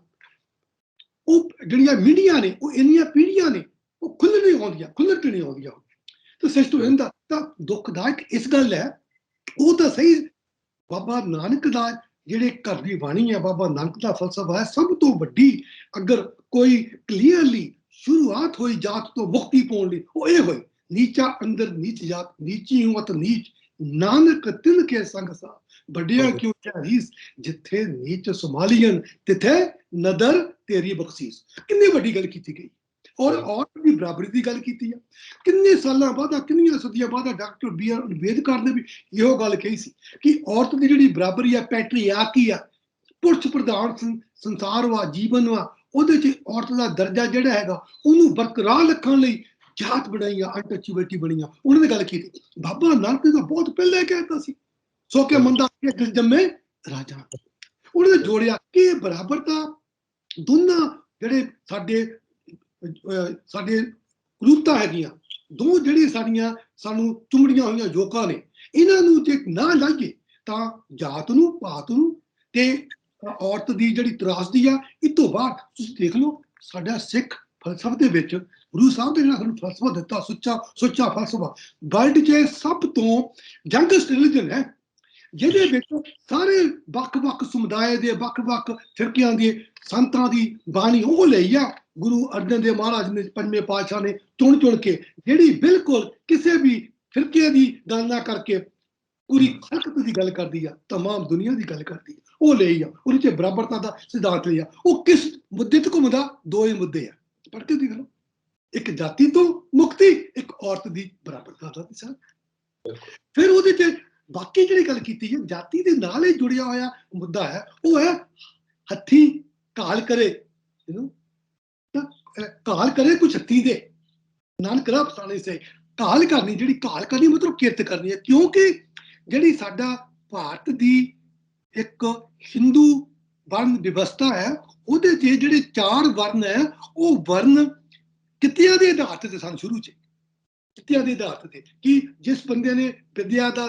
ਉਹ ਜਿਹੜੀਆਂ ਮੀਡੀਆ ਨੇ, ਉਹ ਇੰਨੀਆਂ ਪੀੜ੍ਹੀਆਂ ਨੇ, ਉਹ ਖੁੱਲ੍ਹ ਨਹੀਂ ਆਉਂਦੀਆਂ ਤੇ ਸਿਸਟਮ ਰਹਿੰਦਾ। ਤਾਂ ਦੁਖਦਾਇਕ ਇਸ ਗੱਲ ਹੈ, ਉਹ ਤਾਂ ਸਹੀ ਬਾਬਾ ਨਾਨਕ ਦਾ ਜਿਹੜੇ ਘਰ ਦੀ ਬਾਣੀ ਹੈ, ਬਾਬਾ ਨਾਨਕ ਦਾ ਫਲਸਫਾ ਹੈ, ਸਭ ਤੋਂ ਵੱਡੀ ਅਗਰ ਕੋਈ ਕਲੀਅਰਲੀ ਸ਼ੁਰੂਆਤ ਹੋਈ ਜਾਤ ਤੋਂ ਮੁਕਤੀ ਪਾਉਣ ਲਈ, ਉਹ ਇਹ ਹੋਈ ਨੀਚਾ ਅੰਦਰ ਨੀਚ ਜਾਤ, ਨੀਚੀ ਹੂੰ ਅਤ ਨੀਚ, ਨਾਨਕ ਤਿਨ ਕੇ ਸੰਗ ਸਾ, ਵੱਡਿਆ ਕਿਉਂ ਰੀਸ, ਜਿੱਥੇ ਨੀਚ ਸੰਭਾਲੀਆਂ ਤਿੱਥੇ ਨਦਰ ਤੇਰੀ ਬਖਸ਼ੀਸ। ਕਿੰਨੀ ਵੱਡੀ ਗੱਲ ਕੀਤੀ ਗਈ। ਔਰ ਔਰਤ ਦੀ ਬਰਾਬਰੀ ਦੀ ਗੱਲ ਕੀਤੀ ਆ। ਕਿੰਨੇ ਸਾਲਾਂ ਬਾਅਦ, ਕਿੰਨੀਆਂ ਸਦੀਆਂ ਬਾਅਦ ਡਾਕਟਰ ਬੀ ਆਰ ਅੰਬੇਦਕਰ ਨੇ ਵੀ ਇਹੋ ਗੱਲ ਕਹੀ ਸੀ ਕਿ ਔਰਤ ਦੀ ਜਿਹੜੀ ਬਰਾਬਰੀ ਆ, ਪੈਟਰੀਆਰਕੀ ਆ, ਪੁਰਸ਼ ਪ੍ਰਧਾਨ ਸੰਸਾਰ ਵਾ, ਜੀਵਨ ਵਾ, ਉਹਦੇ 'ਚ ਔਰਤ ਦਾ ਦਰਜਾ ਜਿਹੜਾ ਹੈਗਾ ਉਹਨੂੰ ਬਰਕਰਾਰ ਰੱਖਣ ਲਈ ਜਾਤ ਬਣਾਈਆਂ, ਅਨਟੱਚੇਬਿਲਟੀ ਬਣੀਆਂ, ਉਹਨਾਂ ਨੇ ਗੱਲ ਕੀਤੀ। ਬਾਬਾ ਨਾਨਕ ਦਾ ਬਹੁਤ ਪਹਿਲਾਂ ਕਹਿ ਦਿੱਤਾ ਸੀ, ਸੋ ਕੇ ਮੰਦਾ ਦਿਲ ਜੰਮੇ ਰਾਜਾ। ਉਹਨਾਂ ਨੇ ਜੋੜਿਆ ਕਿ ਬਰਾਬਰਤਾ ਦੋਨਾਂ ਜਿਹੜੇ ਸਾਡੇ ਕੁਰੂਪਤਾ ਹੈਗੀਆਂ, ਦੋ ਜਿਹੜੀ ਸਾਨੂੰ ਚੁੰਮੜੀਆਂ ਹੋਈਆਂ ਜੋਕਾਂ ਨੇ, ਇਹਨਾਂ ਨੂੰ ਜੇ ਨਾ ਲਾਈਏ ਤਾਂ ਜਾਤ ਨੂੰ, ਪਾਤ ਨੂੰ ਤੇ ਔਰਤ ਦੀ ਜਿਹੜੀ ਤਰਾਸਦੀ ਆ। ਇਸ ਤੋਂ ਬਾਅਦ ਤੁਸੀਂ ਦੇਖ ਲਓ ਸਾਡਾ ਸਿੱਖ ਫਲਸਫੇ ਦੇ ਵਿੱਚ ਗੁਰੂ ਸਾਹਿਬ ਨੇ ਜਿਹੜਾ ਸਾਨੂੰ ਫਲਸਫਾ ਦਿੱਤਾ, ਸੁੱਚਾ ਫਲਸਫਾ, ਵਰਲਡ 'ਚ ਸਭ ਤੋਂ ਯੰਗੈਸਟ ਰਿਲੀਜਨ ਹੈ, ਜਿਹਦੇ ਵਿੱਚ ਸਾਰੇ ਵੱਖ-ਵੱਖ ਸਮੁਦਾਇ ਦੇ, ਵੱਖ-ਵੱਖ ਫਿਰਕਿਆਂ ਦੇ ਸੰਤਾਂ ਦੀ ਬਾਣੀ ਉਹ ਲਈ ਆ ਗੁਰੂ ਅਰਜਨ ਦੇਵ ਮਹਾਰਾਜ ਨੇ, ਪੰਜਵੇਂ ਪਾਤਸ਼ਾਹ ਨੇ ਚੁਣ ਕੇ, ਜਿਹੜੀ ਬਿਲਕੁਲ ਕਿਸੇ ਵੀ ਫਿਰਕੇ ਦੀ ਗੱਲ ਨਾ ਕਰਕੇ ਪੂਰੀ ਹਰਕਤ ਦੀ ਗੱਲ ਕਰਦੀ ਆ, ਤਮਾਮ ਦੁਨੀਆ ਦੀ ਗੱਲ ਕਰਦੀ ਆ, ਉਹ ਲਈ ਆ, ਉਹਦੇ ਚ ਬਰਾਬਰਤਾ ਦਾ ਸਿਧਾਂਤ ਲਿਆ। ਉਹ ਕਿਸ ਮੁੱਦੇ ਤੇ ਘੁੰਮਦਾ? ਦੋ ਹੀ ਮੁੱਦੇ ਆ, ਪੜ੍ਹ ਕੇ ਦੇਖ ਲਓ। ਇੱਕ ਜਾਤੀ ਤੋਂ ਮੁਕਤੀ, ਇੱਕ ਔਰਤ ਦੀ ਬਰਾਬਰਤਾ ਦਾ ਨਿਸ਼ਾਨ। ਫਿਰ ਉਹਦੇ ਚ ਬਾਕੀ ਜਿਹੜੀ ਗੱਲ ਕੀਤੀ ਹੈ ਜਾਤੀ ਦੇ ਨਾਲ ਹੀ ਜੁੜਿਆ ਹੋਇਆ ਮੁੱਦਾ ਹੈ, ਉਹ ਹੈ ਹੱਥੀ ਘਾਲ ਕਰੇ, ਘਾਲ ਕਰੇ ਕੁਛ ਹੱਥੀ ਦੇ ਨਾਨਕ ਰਾਹ ਫਸਾਣੇ ਸੇ। ਘਾਲ ਕਰਨੀ, ਜਿਹੜੀ ਘਾਲ ਕਰਨੀ ਮਤਲਬ ਕਿਰਤ ਕਰਨੀ ਹੈ, ਕਿਉਂਕਿ ਜਿਹੜੀ ਸਾਡਾ ਭਾਰਤ ਦੀ ਇੱਕ ਹਿੰਦੂ ਵਰਨ ਵਿਵਸਥਾ ਹੈ, ਉਹਦੇ 'ਚ ਜਿਹੜੇ 4 ਵਰਨ ਹੈ, ਉਹ ਵਰਨ ਕਿੱਤਿਆਂ ਦੇ ਆਧਾਰ ਤੇ ਸਨ। ਸ਼ੁਰੂ 'ਚ ਕਿੱਤਿਆਂ ਦੇ ਆਧਾਰ ਤੇ ਕਿ ਜਿਸ ਬੰਦੇ ਨੇ ਵਿਦਿਆ ਦਾ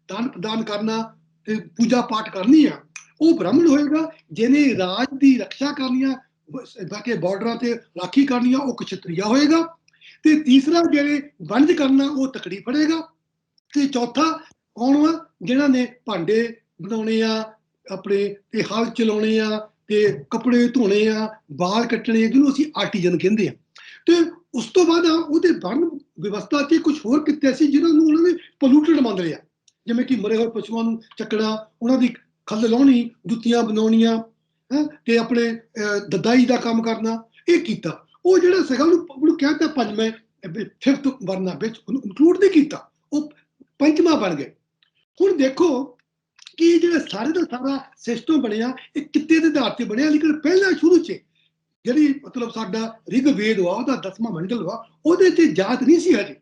ਦਾਨ ਪ੍ਰਦਾਨ ਕਰਨਾ ਤੇ ਪੂਜਾ ਪਾਠ ਕਰਨੀ ਆ, ਉਹ ਬ੍ਰਾਹਮਣ ਹੋਏਗਾ। ਜਿਹਨੇ ਰਾਜ ਦੀ ਰੱਖਿਆ ਕਰਨੀ ਆ, ਬਾਕੀ ਬਾਰਡਰਾਂ ਤੇ ਰਾਖੀ ਕਰਨੀ ਆ, ਉਹ ਕਸ਼ਤਰੀਆ ਹੋਏਗਾ। ਤੇ ਤੀਸਰਾ ਜਿਹੜੇ ਵਣਜ ਕਰਨਾ, ਉਹ ਤਕੜੀ ਫੜੇਗਾ। ਤੇ ਚੌਥਾ ਕੌਣ ਵਾ? ਜਿਹਨਾਂ ਨੇ ਭਾਂਡੇ ਬਣਾਉਣੇ ਆ ਆਪਣੇ, ਤੇ ਹਲ ਚਲਾਉਣੇ ਆ, ਤੇ ਕੱਪੜੇ ਧੋਣੇ ਆ, ਬਾਲ ਕੱਟਣੇ, ਜਿਹਨੂੰ ਅਸੀਂ ਆਰਟੀਜ਼ਨ ਕਹਿੰਦੇ ਆ। ਤੇ ਉਸ ਤੋਂ ਬਾਅਦ ਉਹਦੇ ਵਰਨ ਵਿਵਸਥਾ 'ਚ ਕੁਝ ਹੋਰ ਕਿੱਤੇ ਸੀ ਜਿਹਨਾਂ ਨੂੰ ਉਹਨਾਂ ਨੇ ਪੋਲੂਟਡ ਮੰਨ ਲਿਆ, ਜਿਵੇਂ ਕਿ ਮਰੇ ਹੋਏ ਪਸ਼ੂਆਂ ਨੂੰ ਚੱਕਣਾ, ਉਹਨਾਂ ਦੀ ਖੱਲ ਲਾਉਣੀ, ਜੁੱਤੀਆਂ ਬਣਾਉਣੀਆਂ, ਤੇ ਆਪਣੇ ਦਦਾਈ ਦਾ ਕੰਮ ਕਰਨਾ, ਇਹ ਕੀਤਾ। ਉਹ ਜਿਹੜਾ ਸੀਗਾ ਉਹਨੂੰ ਕਹਿੰਦਾ ਪੰਜਵੇਂ, 5th ਵਰਨਾ ਵਿੱਚ ਇਨਕਲੂਡ ਨਹੀਂ ਕੀਤਾ, ਉਹ ਪੰਜਵਾਂ ਬਣ ਗਏ। ਹੁਣ ਦੇਖੋ ਕਿ ਜਿਹੜਾ ਸਾਰੇ ਦਾ ਸਾਰਾ ਸਿਸਟਮ ਬਣਿਆ, ਇਹ ਕਿੱਤੇ ਦੇ ਆਧਾਰ ਤੇ ਬਣਿਆ। ਲੇਕਿਨ ਪਹਿਲਾਂ ਸ਼ੁਰੂ 'ਚ ਜਿਹੜੀ ਮਤਲਬ ਸਾਡਾ ਰਿਗਵੇਦ ਵਾ, ਉਹਦਾ 10ਵਾਂ ਮੰਡਲ ਵਾ, ਉਹਦੇ 'ਚ ਜਾਤ ਨਹੀਂ ਸੀ ਹਜੇ।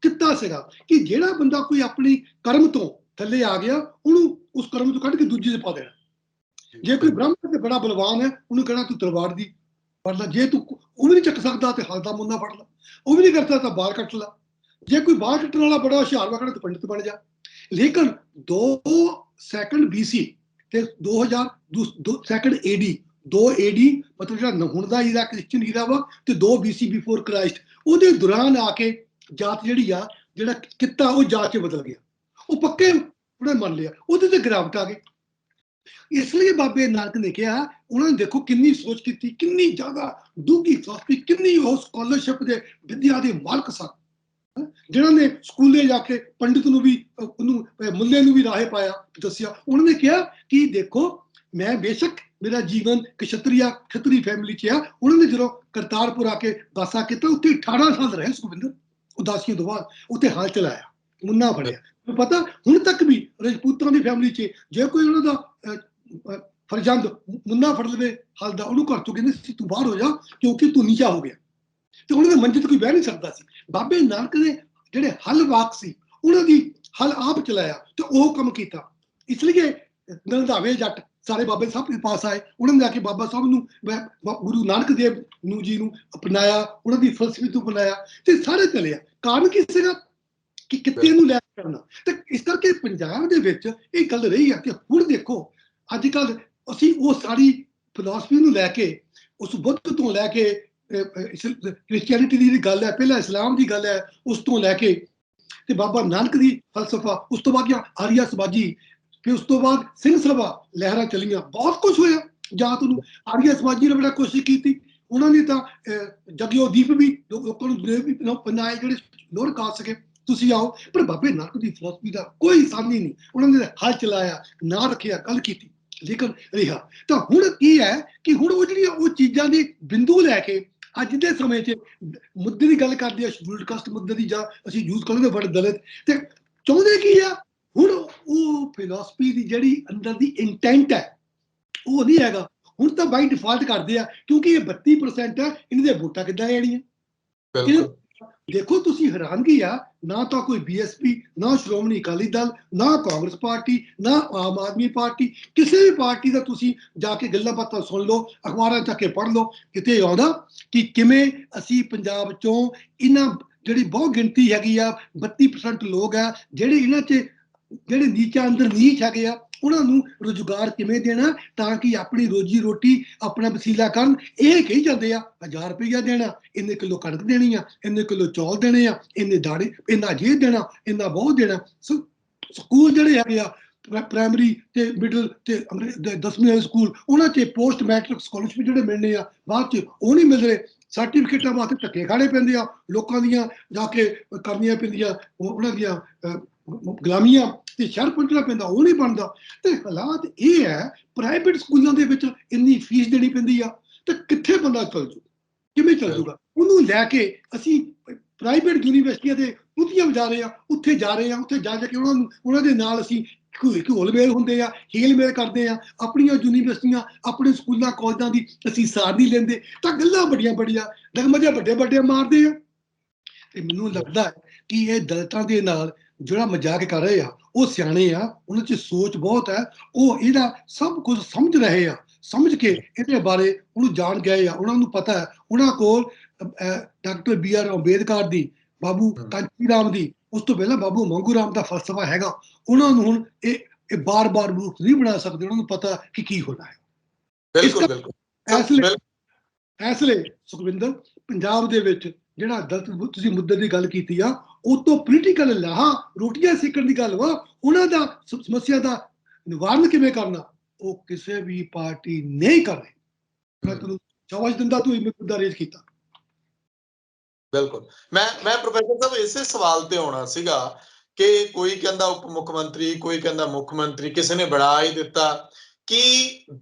ਕਿੱਤਾ ਸੀਗਾ ਕਿ ਜਿਹੜਾ ਬੰਦਾ ਕੋਈ ਆਪਣੀ ਕਰਮ ਤੋਂ ਥੱਲੇ ਆ ਗਿਆ, ਉਹਨੂੰ ਉਸ ਕਰਮ ਤੋਂ ਕੱਢ ਕੇ ਦੂਜੇ 'ਚ ਪਾ ਦੇਣਾ। ਜੇ ਕੋਈ ਬ੍ਰਾਹਮਣ ਤੇ ਬੜਾ ਬਲਵਾਨ ਹੈ, ਉਹਨੂੰ ਕਹਿਣਾ ਤੂੰ ਤਲਵਾਰ ਦੀ ਫੜ ਲਾ। ਜੇ ਤੂੰ ਉਹ ਵੀ ਨਹੀਂ ਚੱਕ ਸਕਦਾ ਤੇ ਹਲ ਦਾ ਮੁੰਨਾ ਫੜ ਲਾ। ਉਹ ਵੀ ਨਹੀਂ ਕਰਦਾ ਤਾਂ ਬਾਲ ਕੱਟ ਲਾ। ਜੇ ਕੋਈ ਬਾਲ ਕੱਟਣ ਵਾਲਾ ਬੜਾ ਹੁਸ਼ਿਆਰ ਵਾ, ਕਹਿਣਾ ਤੂੰ ਪੰਡਿਤ ਬਣ ਜਾ। ਲੇਕਿਨ 2 ਸੈਕਿੰਡ BC ਤੇ 2000 ਸੈਕਿੰਡ AD, 2 AD ਮਤਲਬ ਜਿਹੜਾ ਹੁਣ ਦਾ ਹੀਰਾ ਕ੍ਰਿਸਚੀਅਨ ਹੀਰਾ ਵਾ, ਤੇ 2 BC ਬਿਫੋਰ ਕ੍ਰਾਈਸਟ, ਉਹਦੇ ਦੌਰਾਨ ਆ ਕੇ ਜਾਤ ਜਿਹੜੀ ਆ, ਜਿਹੜਾ ਕਿੱਤਾ, ਉਹ ਜਾਤ 'ਚ ਬਦਲ ਗਿਆ। ਉਹ ਪੱਕੇ ਉਹਨੇ ਮੰਨ ਲਿਆ, ਉਹਦੇ ਤੇ ਗਿਰਾਵਟ ਆ ਗਈ। ਇਸ ਲਈ ਬਾਬੇ ਨਾਨਕ ਨੇ ਕਿਹਾ, ਉਹਨਾਂ ਨੇ ਦੇਖੋ ਕਿੰਨੀ ਸੋਚ ਕੀਤੀ, ਕਿੰਨੀ ਜ਼ਿਆਦਾ ਡੂੰਘੀ ਫਿਲਾਸਫੀ, ਕਿੰਨੀ ਉਹ ਸਕਾਲਰਸ਼ਿਪ ਦੇ ਵਿਦਿਆ ਦੇ ਮਾਲਕ ਸਨ, ਜਿਹਨਾਂ ਨੇ ਸਕੂਲੇ ਜਾ ਕੇ ਪੰਡਿਤ ਨੂੰ ਵੀ, ਉਹਨੂੰ ਮੁੱਲੇ ਨੂੰ ਵੀ ਰਾਹੇ ਪਾਇਆ, ਦੱਸਿਆ। ਉਹਨਾਂ ਨੇ ਕਿਹਾ ਕਿ ਦੇਖੋ, ਮੈਂ ਬੇਸ਼ੱਕ ਮੇਰਾ ਜੀਵਨ ਖੱਤਰੀ ਫੈਮਿਲੀ 'ਚ ਆ। ਉਹਨਾਂ ਨੇ ਜਦੋਂ ਕਰਤਾਰਪੁਰ ਆ ਕੇ ਵਾਸਾ ਕੀਤਾ, ਉੱਥੇ 18 ਸਾਲ ਰਹੇ ਸੁਖਵਿੰਦਰ, ਉਦਾਸੀਆਂ ਤੋਂ ਬਾਅਦ ਉੱਥੇ ਹਲ ਚਲਾਇਆ, ਮੁੰਨਾ ਫੜਿਆ। ਪਤਾ ਹੁਣ ਤੱਕ ਵੀ ਰਾਜਪੂਤਾਂ ਦੀ ਫੈਮਿਲੀ 'ਚ ਜੇ ਕੋਈ ਉਹਨਾਂ ਦਾ ਫਰਜ਼ੰਦ ਮੁੰਨਾ ਫੜ ਲਵੇ ਹਲ ਦਾ, ਉਹਨੂੰ ਘਰ ਤੋਂ ਕਹਿੰਦੇ ਸੀ ਤੂੰ ਬਾਹਰ ਹੋ ਜਾ, ਕਿਉਂਕਿ ਤੂੰ ਨੀਚਾ ਹੋ ਗਿਆ। ਤੇ ਉਹਨਾਂ ਦੇ ਮੰਜੇ ਤੇ ਕੋਈ ਬਹਿ ਨਹੀਂ ਸਕਦਾ ਸੀ। ਬਾਬੇ ਨਾਨਕ ਦੇ ਜਿਹੜੇ ਹਲ ਵਾਕ ਸੀ, ਉਹਨਾਂ ਦੀ ਹਲ ਆਪ ਚਲਾਇਆ ਤੇ ਉਹ ਕੰਮ ਕੀਤਾ। ਇਸ ਲਈ ਰੰਧਾਵੇ ਜੱਟ ਸਾਰੇ ਬਾਬੇ ਸਾਹਿਬ ਦੇ ਪਾਸ ਆਏ, ਉਹਨਾਂ ਨੇ ਜਾ ਕੇ ਬਾਬਾ ਸਾਹਿਬ ਨੂੰ, ਗੁਰੂ ਨਾਨਕ ਦੇਵ ਨੂੰ ਜੀ ਨੂੰ ਅਪਣਾਇਆ, ਉਹਨਾਂ ਦੀ ਫਲਸਫੀ ਤੋਂ ਅਪਣਾਇਆ, ਤੇ ਸਾਰੇ ਚੱਲਿਆ। ਕਾਰਨ ਕੀ ਸੀਗਾ? ਕਿ ਕਿੱਤੇ ਨੂੰ ਲੈ ਕੇ ਕਰਨਾ। ਤੇ ਇਸ ਕਰਕੇ ਪੰਜਾਬ ਦੇ ਵਿੱਚ ਇਹ ਗੱਲ ਰਹੀ ਆ ਕਿ ਹੁਣ ਦੇਖੋ ਅੱਜ ਕੱਲ੍ਹ ਅਸੀਂ ਉਹ ਸਾਰੀ ਫਿਲਾਸਫੀ ਨੂੰ ਲੈ ਕੇ, ਉਸ ਬੁੱਧ ਤੋਂ ਲੈ ਕੇ ਕ੍ਰਿਸਚੀਅਨਿਟੀ ਦੀ ਗੱਲ ਹੈ, ਪਹਿਲਾਂ ਇਸਲਾਮ ਦੀ ਗੱਲ ਹੈ, ਉਸ ਤੋਂ ਲੈ ਕੇ ਤੇ ਬਾਬਾ ਨਾਨਕ ਦੀ ਫਲਸਫਾ, ਉਸ ਤੋਂ ਬਾਅਦ ਆਰੀਆ ਸਮਾਜੀ, ਫਿਰ ਉਸ ਤੋਂ ਬਾਅਦ ਸਿੰਘ ਸਭਾ ਲਹਿਰਾਂ ਚੱਲੀਆਂ, ਬਹੁਤ ਕੁਝ ਹੋਇਆ। ਜਾਤ ਨੂੰ ਆਰੀਆ ਸਮਾਜੀ ਨੇ ਬੜਾ ਕੋਸ਼ਿਸ਼ ਕੀਤੀ, ਉਹਨਾਂ ਨੇ ਤਾਂ ਜਗਿਓ ਦੀਪ ਵੀ ਲੋਕਾਂ ਨੂੰ ਬਣਾਏ, ਜਿਹੜੇ ਲੋਰ ਕਾ ਸਕੇ ਤੁਸੀਂ ਆਓ। ਪਰ ਬਾਬੇ ਨਾਨਕ ਦੀ ਫਿਲਾਸਫੀ ਦਾ ਕੋਈ ਸਾਨੀ ਨਹੀਂ, ਉਹਨਾਂ ਨੇ ਹਲ ਚਲਾਇਆ, ਨਾਂ ਰੱਖਿਆ, ਗੱਲ ਕੀਤੀ, ਲੇਕਿਨ ਰਿਹਾ। ਤਾਂ ਹੁਣ ਕੀ ਹੈ ਕਿ ਹੁਣ ਉਹ ਜਿਹੜੀਆਂ ਉਹ ਚੀਜ਼ਾਂ ਦੀ ਬਿੰਦੂ ਲੈ ਕੇ ਅੱਜ ਦੇ ਸਮੇਂ 'ਚ ਮੁੱਦੇ ਦੀ ਗੱਲ ਕਰਦੇ ਆ, ਸ਼ਡਿਊਲਡ ਕਾਸਟ ਮੁੱਦੇ ਦੀ, ਜਾਂ ਅਸੀਂ ਯੂਜ਼ ਕਰਾਂਗੇ ਵਰਡ ਦਲਿਤ, ਤੇ ਚਾਹੁੰਦੇ ਕੀ ਆ? ਹੁਣ ਉਹ ਫਿਲਾਸਫੀ ਦੀ ਜਿਹੜੀ ਅੰਦਰ ਦੀ ਇੰਟੈਂਟ ਹੈ, ਉਹ ਨਹੀਂ ਹੈਗਾ। ਹੁਣ ਤਾਂ ਬਾਈ ਡਿਫਾਲਟ ਕਰਦੇ ਆ, ਕਿਉਂਕਿ ਇਹ 32% ਹੈ, ਇਹਨਾਂ ਦੀਆਂ ਵੋਟਾਂ ਕਿੱਦਾਂ ਆਣੀਆਂ? ਦੇਖੋ ਤੁਸੀਂ, ਹੈਰਾਨਗੀ ਆ, ਨਾ ਤਾਂ ਕੋਈ BSP, ਨਾ ਸ਼੍ਰੋਮਣੀ ਅਕਾਲੀ ਦਲ, ਨਾ ਕਾਂਗਰਸ ਪਾਰਟੀ, ਨਾ ਆਮ ਆਦਮੀ ਪਾਰਟੀ, ਕਿਸੇ ਵੀ ਪਾਰਟੀ ਦਾ ਤੁਸੀਂ ਜਾ ਕੇ ਗੱਲਾਂ ਬਾਤਾਂ ਸੁਣ ਲਓ, ਅਖਬਾਰਾਂ ਚੱਕ ਕੇ ਪੜ੍ਹ ਲਓ, ਕਿਤੇ ਆਉਂਦਾ ਕਿ ਕਿਵੇਂ ਅਸੀਂ ਪੰਜਾਬ 'ਚੋਂ ਇਹਨਾਂ ਜਿਹੜੀ ਬਹੁਤ ਗਿਣਤੀ ਹੈਗੀ ਆ, 32% ਲੋਕ ਆ ਜਿਹੜੇ ਇਹਨਾਂ 'ਚ ਜਿਹੜੇ ਨੀਚਾ ਅੰਦਰ ਨੀਚ ਹੈਗੇ ਆ, ਉਹਨਾਂ ਨੂੰ ਰੁਜ਼ਗਾਰ ਕਿਵੇਂ ਦੇਣਾ ਤਾਂ ਕਿ ਆਪਣੀ ਰੋਜੀ ਰੋਟੀ ਆਪਣਾ ਵਸੀਲਾ ਕਰਨ। ਇਹ ਕਹੀ ਜਾਂਦੇ ਆ 1000 ਰੁਪਈਆ ਦੇਣਾ, ਇੰਨੇ ਕਿਲੋ ਕਣਕ ਦੇਣੀ ਆ, ਇੰਨੇ ਕਿਲੋ ਚੌਲ ਦੇਣੇ ਆ, ਇੰਨੇ ਦਾਣੇ, ਇੰਨਾ ਜੇ ਦੇਣਾ, ਇੰਨਾ ਬਹੁਤ ਦੇਣਾ। ਸਕੂਲ ਜਿਹੜੇ ਹੈਗੇ ਆ ਪ੍ਰਾਇਮਰੀ ਤੇ ਮਿਡਲ ਤੇ 10ਵੀਂ ਵਾਲੇ ਸਕੂਲ, ਉਹਨਾਂ 'ਚ ਪੋਸਟ ਮੈਟ੍ਰਿਕ ਸਕਾਲਰਸ਼ਿਪ ਜਿਹੜੇ ਮਿਲਣੇ ਆ, ਬਾਅਦ 'ਚ ਉਹ ਨਹੀਂ ਮਿਲ ਰਹੇ। ਸਰਟੀਫਿਕੇਟਾਂ ਵਾਸਤੇ ਧੱਕੇ ਖਾਣੇ ਪੈਂਦੇ ਆ, ਲੋਕਾਂ ਦੀਆਂ ਜਾ ਕੇ ਕਰਨੀਆਂ ਪੈਂਦੀਆਂ ਉਹਨਾਂ ਦੀਆਂ ਗੁਲਾਮੀਆਂ। ਤੇ ਸ਼ਹਿਰ ਪਹੁੰਚਣਾ ਪੈਂਦਾ, ਉਹ ਨਹੀਂ ਬਣਦਾ। ਤੇ ਹਾਲਾਤ ਇਹ ਹੈ, ਪ੍ਰਾਈਵੇਟ ਸਕੂਲਾਂ ਦੇ ਵਿੱਚ ਇੰਨੀ ਫੀਸ ਦੇਣੀ ਪੈਂਦੀ ਆ, ਤੇ ਕਿੱਥੇ ਬੰਦਾ ਚੱਲ ਜੂ, ਕਿਵੇਂ ਚੱਲ ਜੂਗਾ? ਉਹਨੂੰ ਲੈ ਕੇ ਅਸੀਂ ਪ੍ਰਾਈਵੇਟ ਯੂਨੀਵਰਸਿਟੀਆਂ ਦੇ ਉੱਤੀਆਂ ਜਾ ਰਹੇ ਆ, ਉੱਥੇ ਜਾ ਰਹੇ ਆ, ਉੱਥੇ ਜਾ ਕੇ ਉਹਨਾਂ ਦੇ ਨਾਲ ਅਸੀਂ ਘੋਲ ਮੇਲ ਹੁੰਦੇ ਆ, ਹੀਲ ਮੇਲ ਕਰਦੇ ਆ, ਆਪਣੀਆਂ ਯੂਨੀਵਰਸਿਟੀਆਂ, ਆਪਣੇ ਸਕੂਲਾਂ ਕਾਲਜਾਂ ਦੀ ਅਸੀਂ ਸਾਰ ਨਹੀਂ ਲੈਂਦੇ, ਤਾਂ ਗੱਲਾਂ ਬੜੀਆਂ ਡਗਮਜੇ ਵੱਡੇ ਮਾਰਦੇ ਆ। ਤੇ ਮੈਨੂੰ ਲੱਗਦਾ ਹੈ ਕਿ ਇਹ ਦਲਿਤਾਂ ਦੇ ਨਾਲ ਜਿਹੜਾ ਮਜ਼ਾਕ ਕਰ ਰਹੇ ਆ, ਉਹ ਸਿਆਣੇ ਆ, ਉਹਨਾਂ 'ਚ ਸੋਚ ਬਹੁਤ ਹੈ, ਉਹ ਇਹਦਾ ਸਭ ਕੁਝ ਸਮਝ ਰਹੇ ਆ, ਸਮਝ ਕੇ ਇਹਦੇ ਬਾਰੇ ਉਹਨੂੰ ਜਾਣ ਗਏ ਆ, ਉਹਨਾਂ ਨੂੰ ਪਤਾ ਹੈ। ਉਹਨਾਂ ਕੋਲ ਡਾਕਟਰ BR ਅੰਬੇਦਕਰ ਦੀ, ਬਾਬੂ ਕਾਂਚੀ ਰਾਮ ਦੀ, ਉਸ ਤੋਂ ਪਹਿਲਾਂ ਬਾਬੂ ਮੰਗੂ ਰਾਮ ਦਾ ਫਲਸਫਾ ਹੈਗਾ। ਉਹਨਾਂ ਨੂੰ ਹੁਣ ਇਹ ਬਾਰ-ਬਾਰ ਰੂਪ ਨਹੀਂ ਬਣਾ ਸਕਦੇ, ਉਹਨਾਂ ਨੂੰ ਪਤਾ ਕਿ ਕੀ ਹੋਣਾ ਹੈ। ਬਿਲਕੁਲ। ਇਸ ਲਈ ਸੁਖਵਿੰਦਰ, ਪੰਜਾਬ ਦੇ ਵਿੱਚ ਜਿਹੜਾ ਦਲਿਤ ਤੁਸੀਂ ਮੁੱਦੇ ਦੀ ਗੱਲ ਕੀਤੀ ਆ, ਉਹ ਤੋਂ ਪੋਲੀਟੀਕਲ ਲਾਹਾ ਰੋਟੀਆਂ ਸੇਕਣ ਦੀ ਗੱਲ ਵਾ, ਉਹਨਾਂ ਦਾ ਸਮੱਸਿਆ ਦਾ ਨਿਵਾਰਨ ਕਿਵੇਂ ਕਰਨਾ, ਉਹ ਕਿਸੇ ਵੀ ਪਾਰਟੀ ਨਹੀਂ ਕਰ ਰਹੀ। ਮੈਂ ਤੁਹਾਨੂੰ ਸ਼ਾਬਾਸ਼ ਦਿੰਦਾ, ਤੂੰ ਇਹ ਮੁੱਦਾ ਰੇਜ਼ ਕੀਤਾ। ਬਿਲਕੁਲ। ਮੈਂ ਪ੍ਰੋਫੈਸਰ ਸਾਹਿਬ ਇਸੇ ਸਵਾਲ ਤੇ ਆਉਣਾ ਸੀਗਾ ਕਿ ਕੋਈ ਕਹਿੰਦਾ ਉਪ ਮੁੱਖ ਮੰਤਰੀ, ਕੋਈ ਕਹਿੰਦਾ ਮੁੱਖ ਮੰਤਰੀ, ਕਿਸੇ ਨੇ ਬਣਾ ਹੀ ਦਿੱਤਾ ਕਿ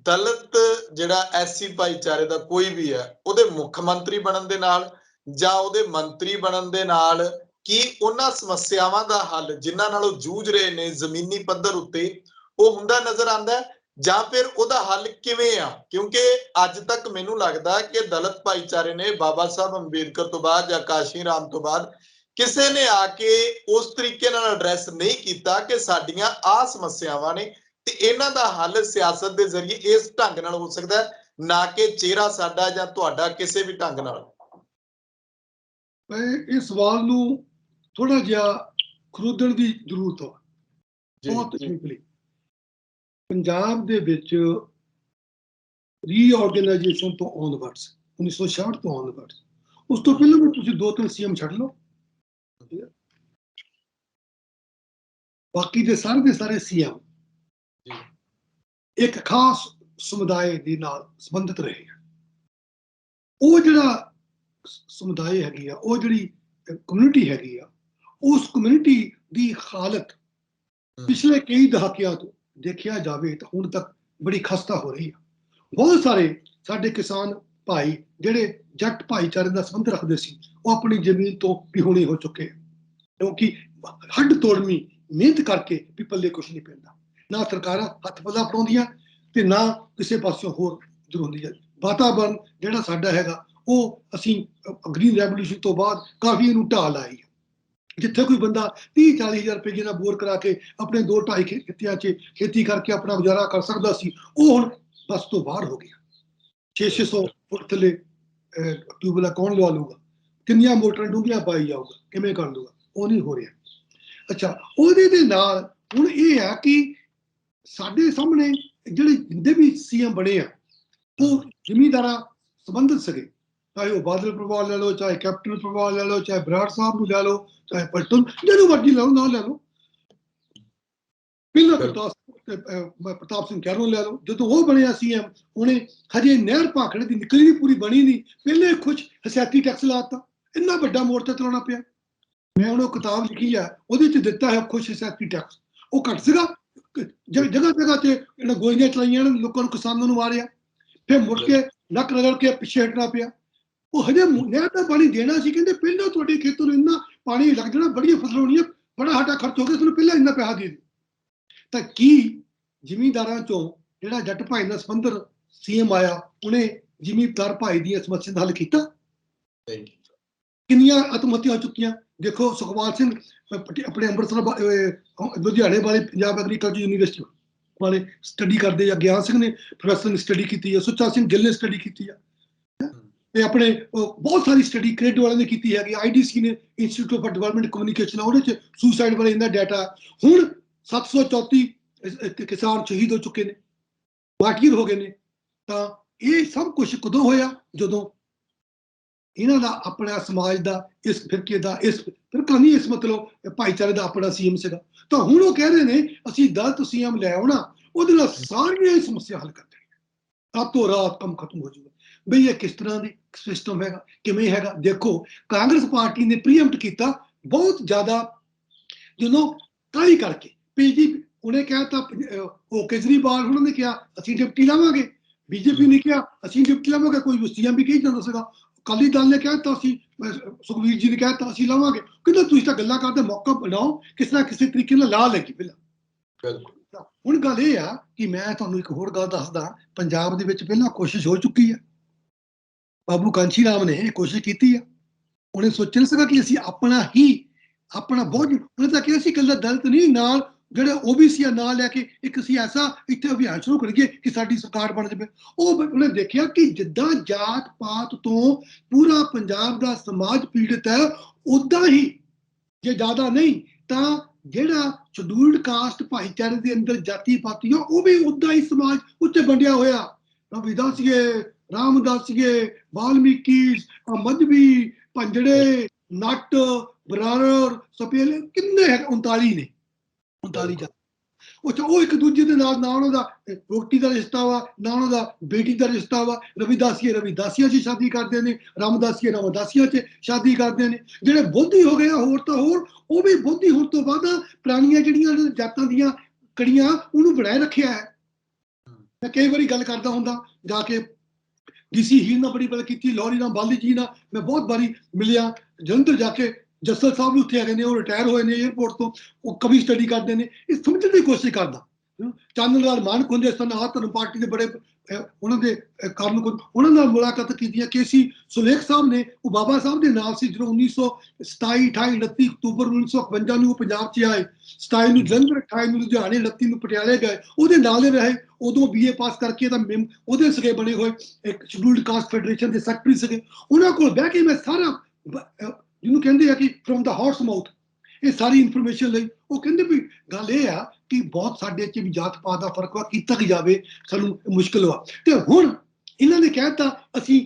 ਦਲਿਤ ਜਿਹੜਾ SC ਭਾਈਚਾਰੇ ਦਾ ਕੋਈ ਵੀ ਹੈ, ਉਹਦੇ ਮੁੱਖ ਮੰਤਰੀ ਬਣਨ ਦੇ ਨਾਲ ਜਾਂ ਉਹਦੇ ਮੰਤਰੀ ਬਣਨ ਦੇ ਨਾਲ ਕੀ ਉਹਨਾਂ ਸਮੱਸਿਆਵਾਂ ਦਾ ਹੱਲ ਜਿਨ੍ਹਾਂ ਨਾਲ ਉਹ ਜੂਝ ਰਹੇ ਨੇ ਜ਼ਮੀਨੀ ਪੱਧਰ ਉੱਤੇ, ਉਹ ਹੁੰਦਾ ਨਜ਼ਰ ਆਉਂਦਾ, ਜਾਂ ਫਿਰ ਉਹਦਾ ਹੱਲ ਕਿਵੇਂ ਆ? ਕਿਉਂਕਿ ਅੱਜ ਤੱਕ ਮੈਨੂੰ ਲੱਗਦਾ ਕਿ ਦਲਿਤ ਭਾਈਚਾਰੇ ਨੇ ਬਾਬਾ ਸਾਹਿਬ ਅੰਬੇਦਕਰ ਤੋਂ ਬਾਅਦ ਜਾਂ ਕਾਸ਼ੀ ਰਾਮ ਤੋਂ ਬਾਅਦ ਕਿਸੇ ਨੇ ਆ ਕੇ ਉਸ ਤਰੀਕੇ ਨਾਲ ਐਡਰੈਸ ਨਹੀਂ ਕੀਤਾ ਕਿ ਸਾਡੀਆਂ ਆਹ ਸਮੱਸਿਆਵਾਂ ਨੇ ਤੇ ਇਹਨਾਂ ਦਾ ਹੱਲ ਸਿਆਸਤ ਦੇ ਜ਼ਰੀਏ ਇਸ ਢੰਗ ਨਾਲ ਹੋ ਸਕਦਾ ਹੈ, ਨਾ ਕਿ ਚਿਹਰਾ ਸਾਡਾ ਜਾਂ ਤੁਹਾਡਾ ਕਿਸੇ ਵੀ ਢੰਗ ਨਾਲ। ਇਹ ਸਵਾਲ ਨੂੰ ਥੋੜਾ ਜਿਹਾ ਖਰੋਦਣ ਦੀ ਜ਼ਰੂਰਤ ਹੈ। ਬਹੁਤ ਸਿੰਪਲੀ, ਪੰਜਾਬ ਦੇ ਵਿੱਚ ਰੀਆਰਗੇਨਾਈਜੇਸ਼ਨ ਤੋਂ ਔਨਵਰਡਸ, 1966 ਤੋਂ ਔਨਵਰਡਸ, ਉਸ ਤੋਂ ਪਹਿਲਾਂ ਵੀ ਤੁਸੀਂ 2-3 CM ਛੱਡ ਲਓ, ਬਾਕੀ ਦੇ ਸਾਰੇ CM ਇੱਕ ਖਾਸ ਸਮੁਦਾਇ ਦੇ ਨਾਲ ਸੰਬੰਧਿਤ ਰਹੇ ਆ। ਉਹ ਜਿਹੜਾ ਸਮੁਦਾਇ ਹੈਗੀ ਆ, ਉਹ ਜਿਹੜੀ ਕਮਿਊਨਿਟੀ ਹੈਗੀ ਆ, ਉਸ ਕਮਿਊਨਿਟੀ ਦੀ ਹਾਲਤ ਪਿਛਲੇ ਕਈ ਦਹਾਕਿਆਂ ਤੋਂ ਦੇਖਿਆ ਜਾਵੇ ਤਾਂ ਹੁਣ ਤੱਕ ਬੜੀ ਖਸਤਾ ਹੋ ਰਹੀ ਆ। ਬਹੁਤ ਸਾਰੇ ਸਾਡੇ ਕਿਸਾਨ ਭਾਈ ਜਿਹੜੇ ਜੱਟ ਭਾਈਚਾਰੇ ਦਾ ਸੰਬੰਧ ਰੱਖਦੇ ਸੀ, ਉਹ ਆਪਣੀ ਜ਼ਮੀਨ ਤੋਂ ਵਿਹੂਣੇ ਹੋ ਚੁੱਕੇ, ਕਿਉਂਕਿ ਹੱਡ ਤੋੜਵੀਂ ਮਿਹਨਤ ਕਰਕੇ ਵੀ ਪੱਲੇ ਕੁਛ ਨਹੀਂ ਪੈਂਦਾ, ਨਾ ਸਰਕਾਰਾਂ ਹੱਥ ਪੱਲਾ ਫੜਾਉਂਦੀਆਂ ਤੇ ਨਾ ਕਿਸੇ ਪਾਸਿਓਂ ਹੋਰ ਜ਼ਰੂਰ ਹੁੰਦੀ ਹੈ। ਵਾਤਾਵਰਨ ਜਿਹੜਾ ਸਾਡਾ ਹੈਗਾ, ਉਹ ਅਸੀਂ ਗ੍ਰੀਨ ਰੈਵੋਲੂਸ਼ਨ ਤੋਂ ਬਾਅਦ ਕਾਫੀ ਇਹਨੂੰ ਢਾਹ ਲਾਈ। ਜਿੱਥੇ ਕੋਈ ਬੰਦਾ 30-40 ਹਜ਼ਾਰ ਰੁਪਏ ਨਾਲ ਬੋਰ ਕਰਾ ਕੇ ਆਪਣੇ 2-2.5 ਖੇਤੀਆਂ 'ਚ ਖੇਤੀ ਕਰਕੇ ਆਪਣਾ ਗੁਜ਼ਾਰਾ ਕਰ ਸਕਦਾ ਸੀ, ਉਹ ਹੁਣ ਬਸ ਤੋਂ ਬਾਹਰ ਹੋ ਗਿਆ। 600 ਫੁੱਟ ਥੱਲੇ ਟਿਊਬਵੈੱਲ ਕੌਣ ਲਵਾ ਲੂਗਾ? ਕਿੰਨੀਆਂ ਮੋਟਰਾਂ ਡੂੰਘੀਆਂ ਪਾਈ ਜਾਊਗਾ? ਕਿਵੇਂ ਕਰ ਲੂਗਾ? ਉਹ ਨਹੀਂ ਹੋ ਰਿਹਾ। ਅੱਛਾ, ਉਹਦੇ ਦੇ ਨਾਲ ਹੁਣ ਇਹ ਆ ਕਿ ਸਾਡੇ ਸਾਹਮਣੇ ਜਿਹੜੇ ਜਿੰਦੇ ਵੀ CM ਬਣੇ ਆ, ਉਹ ਜ਼ਿਮੀਂਦਾਰਾਂ ਸੰਬੰਧਿਤ ਸੀਗੇ, ਚਾਹੇ ਉਹ ਬਾਦਲ ਪਰਿਵਾਰ ਲੈ ਲਓ, ਚਾਹੇ ਕੈਪਟਨ ਪਰਿਵਾਰ ਲੈ ਲਓ, ਚਾਹੇ ਬਰਾੜ ਸਾਹਿਬ ਨੂੰ ਲੈ ਲਓ, ਚਾਹੇ ਪਲਟਨ, ਜਿਹਨੂੰ ਮਰਜ਼ੀ ਲੈ ਲਓ, ਨਾ ਲੈ ਲਓ। ਪਹਿਲਾਂ ਪ੍ਰਤਾਪ ਸਿੰਘ ਕੈਰੋਂ ਲੈ ਲਓ, ਜਦੋਂ ਉਹ ਬਣਿਆ CM, ਉਹਨੇ ਹਜੇ ਨਹਿਰ ਭਾਖੜੇ ਦੀ ਨਿਕਲੀ ਨਹੀਂ, ਪੂਰੀ ਬਣੀ ਨਹੀਂ, ਪਹਿਲੇ ਕੁਛ ਹਸਿਆਤੀ ਟੈਕਸ ਲਾਤਾ, ਇੰਨਾ ਵੱਡਾ ਮੋਰਚਾ ਚਲਾਉਣਾ ਪਿਆ। ਮੈਂ ਉਹਨੂੰ ਕਿਤਾਬ ਲਿਖੀ ਆ, ਉਹਦੇ 'ਚ ਦਿੱਤਾ ਹੈ ਖੁਸ਼ ਹਸਿਆਤੀ ਟੈਕਸ। ਉਹ ਘੱਟ ਸੀਗਾ, ਜਗ੍ਹਾ ਤੇ ਇਹਨਾਂ ਗੋਲੀਆਂ ਚਲਾਈਆਂ, ਲੋਕਾਂ ਨੂੰ, ਕਿਸਾਨਾਂ ਨੂੰ ਮਾਰਿਆ, ਫਿਰ ਮੁੜ ਕੇ ਨੱਕ ਰਗੜ ਕੇ ਪਿੱਛੇ ਹਟਣਾ ਪਿਆ। ਉਹ ਹਜੇ ਨਹਿਰ ਦਾ ਪਾਣੀ ਦੇਣਾ ਸੀ, ਕਹਿੰਦੇ ਪਹਿਲਾਂ ਤੁਹਾਡੇ ਖੇਤਰ ਨੂੰ ਇੰਨਾ ਪਾਣੀ ਲੱਗ ਜਾਣਾ, ਬੜੀਆਂ ਫਸਲਾਂ ਹੋਣੀਆਂ, ਬੜਾ ਸਾਡਾ ਖਰਚ ਹੋ ਗਿਆ, ਤੁਹਾਨੂੰ ਪਹਿਲਾਂ ਇੰਨਾ ਪੈਸਾ ਦੇ ਦਿਓ। ਤਾਂ ਕੀ ਜ਼ਿਮੀਂਦਾਰਾਂ ਚੋਂ ਜਿਹੜਾ ਜੱਟ ਭਾਈ ਨਾਲ ਸੰਬੰਧਿਤ CM ਆਇਆ, ਉਹਨੇ ਜ਼ਿਮੀਂਦਾਰ ਭਾਈ ਦੀਆਂ ਸਮੱਸਿਆ ਦਾ ਹੱਲ ਕੀਤਾ? ਕਿੰਨੀਆਂ ਆਤਮ ਹੱਤਿਆ ਹੋ ਚੁੱਕੀਆਂ? ਦੇਖੋ, ਸੁਖਪਾਲ ਸਿੰਘ ਆਪਣੇ ਅੰਮ੍ਰਿਤਸਰ ਲੁਧਿਆਣੇ ਵਾਲੇ ਪੰਜਾਬ ਐਗਰੀਕਲਚਰ ਯੂਨੀਵਰਸਿਟੀ ਵਾਲੇ ਸਟੱਡੀ ਕਰਦੇ ਆ, ਗਿਆਨ ਸਿੰਘ ਨੇ ਪ੍ਰੋਫੈਸਰ ਨੇ ਸਟੱਡੀ ਕੀਤੀ ਆ, ਸੁੱਚਾ ਸਿੰਘ ਗਿੱਲ ਨੇ ਸਟੱਡੀ ਕੀਤੀ ਆ, ਤੇ ਆਪਣੇ ਬਹੁਤ ਸਾਰੀ ਸਟੱਡੀ ਕ੍ਰੈਡਿਟ ਵਾਲਿਆਂ ਨੇ ਕੀਤੀ ਹੈਗੀ। IDC ਨੇ, ਇੰਸਟੀਚਿਊਟ ਆਫ ਡਿਵੈਲਪਮੈਂਟ ਕਮਿਊਨੀਕੇਸ਼ਨ, ਉਹਦੇ 'ਚ ਸੁਸਾਈਡ ਬਾਰੇ ਇੰਨਾ ਡਾਟਾ। ਹੁਣ 734 ਕਿਸਾਨ ਸ਼ਹੀਦ ਹੋ ਚੁੱਕੇ ਨੇ, ਮਾਰਟੀਰ ਹੋ ਗਏ ਨੇ। ਤਾਂ ਇਹ ਸਭ ਕੁਝ ਕਦੋਂ ਹੋਇਆ? ਜਦੋਂ ਇਹਨਾਂ ਦਾ ਆਪਣਾ ਸਮਾਜ ਦਾ, ਇਸ ਫਿਰਕੇ ਦਾ, ਇਸ ਫਿਰਕਾ ਨਹੀਂ, ਇਸ ਮਤਲਬ ਭਾਈਚਾਰੇ ਦਾ ਆਪਣਾ CM ਸੀਗਾ। ਤਾਂ ਹੁਣ ਉਹ ਕਹਿ ਰਹੇ ਨੇ ਅਸੀਂ ਦਲਿਤ CM ਲੈ ਆਉਣਾ, ਉਹਦੇ ਨਾਲ ਸਾਰੀਆਂ ਸਮੱਸਿਆ ਹੱਲ ਕਰ ਦੇਣੀਆਂ, ਰਾਤੋਂ ਰਾਤ ਕੰਮ ਖਤਮ ਹੋ ਜਾਊਗਾ। ਬਈ ਇਹ ਕਿਸ ਤਰ੍ਹਾਂ ਦੀ ਸਿਸਟਮ ਹੈਗਾ, ਕਿਵੇਂ ਹੈਗਾ? ਦੇਖੋ, ਕਾਂਗਰਸ ਪਾਰਟੀ ਨੇ ਪ੍ਰੀਐਮਪਟ ਕੀਤਾ ਬਹੁਤ ਜ਼ਿਆਦਾ, ਜਦੋਂ ਕਾਹਲੀ ਕਰਕੇ ਪੀਜੀ ਉਹਨੇ ਕਹਿਤਾ, ਉਹ ਕੇਜਰੀਵਾਲ ਉਹਨਾਂ ਨੇ ਕਿਹਾ ਅਸੀਂ ਡਿਪਟੀ ਲਾਵਾਂਗੇ, ਬੀਜੇਪੀ ਨੇ ਕਿਹਾ ਅਸੀਂ ਡਿਪਟੀ ਲਾਵਾਂਗੇ, ਕੋਈ ਸੀਐਮ ਵੀ ਕਹੀ ਜਾਂਦਾ ਸੀਗਾ, ਅਕਾਲੀ ਦਲ ਨੇ ਕਹਿਤਾ ਅਸੀਂ, ਸੁਖਬੀਰ ਜੀ ਨੇ ਕਹਿਤਾ ਅਸੀਂ ਲਾਵਾਂਗੇ। ਕਹਿੰਦੇ ਤੁਸੀਂ ਤਾਂ ਗੱਲਾਂ ਕਰਦੇ, ਮੌਕਾ ਬਣਾਓ ਕਿਸੇ ਨਾ ਕਿਸੇ ਤਰੀਕੇ ਨਾਲ ਲਾ ਲੱਗੀ ਪਹਿਲਾਂ। ਬਿਲਕੁਲ। ਹੁਣ ਗੱਲ ਇਹ ਆ ਕਿ ਮੈਂ ਤੁਹਾਨੂੰ ਇੱਕ ਹੋਰ ਗੱਲ ਦੱਸਦਾ, ਪੰਜਾਬ ਦੇ ਵਿੱਚ ਪਹਿਲਾਂ ਕੋਸ਼ਿਸ਼ ਹੋ ਚੁੱਕੀ ਹੈ, ਬਾਬੂ ਕਾਂਸ਼ੀ ਰਾਮ ਨੇ ਇਹ ਕੋਸ਼ਿਸ਼ ਕੀਤੀ ਆ। ਉਹਨੇ ਸੋਚਿਆ ਨਹੀਂ ਸੀਗਾ ਕਿ ਅਸੀਂ ਆਪਣਾ ਬਹੁਤ, ਉਹਨੇ ਤਾਂ ਕਿਹਾ ਸੀ ਇਕੱਲਾ ਦਲਿਤ ਨਹੀਂ, ਨਾਲ ਜਿਹੜੇ OBC ਆ ਨਾਲ ਲੈ ਕੇ ਇੱਕ ਅਸੀਂ ਐਸਾ ਇੱਥੇ ਅਭਿਆਨ ਸ਼ੁਰੂ ਕਰੀਏ ਕਿ ਸਾਡੀ ਸਰਕਾਰ ਬਣ ਜਾਵੇ। ਉਹਨੇ ਦੇਖਿਆ ਕਿ ਜਿੱਦਾਂ ਜਾਤ ਪਾਤ ਤੋਂ ਪੂਰਾ ਪੰਜਾਬ ਦਾ ਸਮਾਜ ਪੀੜਿਤ ਹੈ, ਉਦਾਂ ਹੀ ਜੇ ਜ਼ਿਆਦਾ ਨਹੀਂ ਤਾਂ ਜਿਹੜਾ ਸ਼ਡਿਊਲਡ ਕਾਸਟ ਭਾਈਚਾਰੇ ਦੇ ਅੰਦਰ ਜਾਤੀ ਪਾਤੀ ਆ, ਉਹ ਵੀ ਉਦਾਂ ਹੀ ਸਮਾਜ ਉੱਤੇ ਵੰਡਿਆ ਹੋਇਆ। ਰਵਿਦਾਸੀਏ, ਰਾਮਦਾਸੀਏ, ਵਾਲਮੀਕੀ, ਮਧਵੀ, ਭੰਜੜੇ, ਨੱਟ, ਬਰਾੜ, ਸਪੇਲੇ, ਕਿੰਨੇ ਹੈ, 39 ਨੇ, 39 ਜਾਤ। ਉਹ ਇੱਕ ਦੂਜੇ ਦੇ ਨਾਲ ਨਾ ਉਹਨਾਂ ਦਾ ਰੋਟੀ ਦਾ ਰਿਸ਼ਤਾ ਵਾ, ਨਾ ਉਹਨਾਂ ਦਾ ਬੇਟੀ ਦਾ ਰਿਸ਼ਤਾ ਵਾ। ਰਵਿਦਾਸੀਆਂ 'ਚ ਸ਼ਾਦੀ ਕਰਦੇ ਨੇ, ਰਾਮਦਾਸੀਆਂ 'ਚ ਸ਼ਾਦੀ ਕਰਦੇ ਨੇ। ਜਿਹੜੇ ਬੋਧੀ ਹੋ ਗਏ ਆ ਹੋਰ ਤਾਂ ਹੋਰ, ਉਹ ਵੀ ਬੋਧੀ ਹੋਣ ਤੋਂ ਬਾਅਦ ਪੁਰਾਣੀਆਂ ਜਿਹੜੀਆਂ ਜਾਤਾਂ ਦੀਆਂ ਕੜੀਆਂ ਉਹਨੂੰ ਬਣਾਏ ਰੱਖਿਆ ਹੈ। ਮੈਂ ਕਈ ਵਾਰੀ ਗੱਲ ਕਰਦਾ ਹੁੰਦਾ ਜਾ ਕੇ, DC ਹੀਰ ਨਾਲ ਬੜੀ ਗੱਲ ਕੀਤੀ, ਲੌਰੀ ਨਾਲ, ਬਾਲੀ ਜੀ ਨਾਲ ਮੈਂ ਬਹੁਤ ਵਾਰੀ ਮਿਲਿਆ, ਜਲੰਧਰ ਜਾ ਕੇ ਜੱਸਲ ਸਾਹਿਬ ਵੀ ਉੱਥੇ ਹੈਗੇ ਨੇ, ਉਹ ਰਿਟਾਇਰ ਹੋਏ ਨੇ ਏਅਰਪੋਰਟ ਤੋਂ, ਉਹ ਕਵੀ ਸਟੱਡੀ ਕਰਦੇ ਨੇ, ਇਹ ਸਮਝਣ ਦੀ ਕੋਸ਼ਿਸ਼ ਕਰਦਾ। ਚਾਨਣ ਲਾਲ ਮਾਨਕ ਹੁੰਦੇ ਸਨ, ਆਹ ਧਰਮ ਪਾਰਟੀ ਦੇ ਬੜੇ ਉਹਨਾਂ ਦੇ ਕਾਰਨ, ਉਹਨਾਂ ਨਾਲ ਮੁਲਾਕਾਤ ਕੀਤੀਆਂ। KC ਸੁਲੇਖ ਸਾਹਿਬ ਨੇ, ਉਹ ਬਾਬਾ ਸਾਹਿਬ ਦੇ ਨਾਲ ਸੀ ਜਦੋਂ 1927, 28, 29 ਅਕਤੂਬਰ 1951 ਨੂੰ ਉਹ ਪੰਜਾਬ 'ਚ ਆਏ, 27 ਨੂੰ ਜਲੰਧਰ, 28 ਨੂੰ ਲੁਧਿਆਣੇ, 29 ਨੂੰ ਪਟਿਆਲੇ ਗਏ, ਉਹਦੇ ਨਾਲ ਹੀ ਰਹੇ। ਉਦੋਂ BA ਪਾਸ ਕਰਕੇ ਤਾਂ ਉਹਦੇ ਸਗੇ ਬਣੇ ਹੋਏ ਇੱਕ ਸ਼ਡਿਊਲਡ ਕਾਸਟ ਫੈਡਰੇਸ਼ਨ ਦੇ ਸੈਕਟਰੀ ਸੀਗੇ। ਉਹਨਾਂ ਕੋਲ ਬਹਿ ਕੇ ਮੈਂ ਸਾਰਾ, ਜਿਹਨੂੰ ਕਹਿੰਦੇ ਆ ਕਿ ਫਰੋਮ ਦਾ ਹਾਰਸ ਮਾਊਥ, ਇਹ ਸਾਰੀ ਇਨਫੋਰਮੇਸ਼ਨ ਲਈ। ਉਹ ਕਹਿੰਦੇ ਵੀ ਗੱਲ ਇਹ ਆ ਕਿ ਬਹੁਤ ਸਾਡੇ 'ਚ ਵੀ ਜਾਤ ਪਾਤ ਦਾ ਫਰਕ ਵਾ, ਕੀਤਾ ਕਿ ਜਾਵੇ, ਸਾਨੂੰ ਮੁਸ਼ਕਿਲ ਵਾ। ਤੇ ਹੁਣ ਇਹਨਾਂ ਨੇ ਕਹਿਤਾ ਅਸੀਂ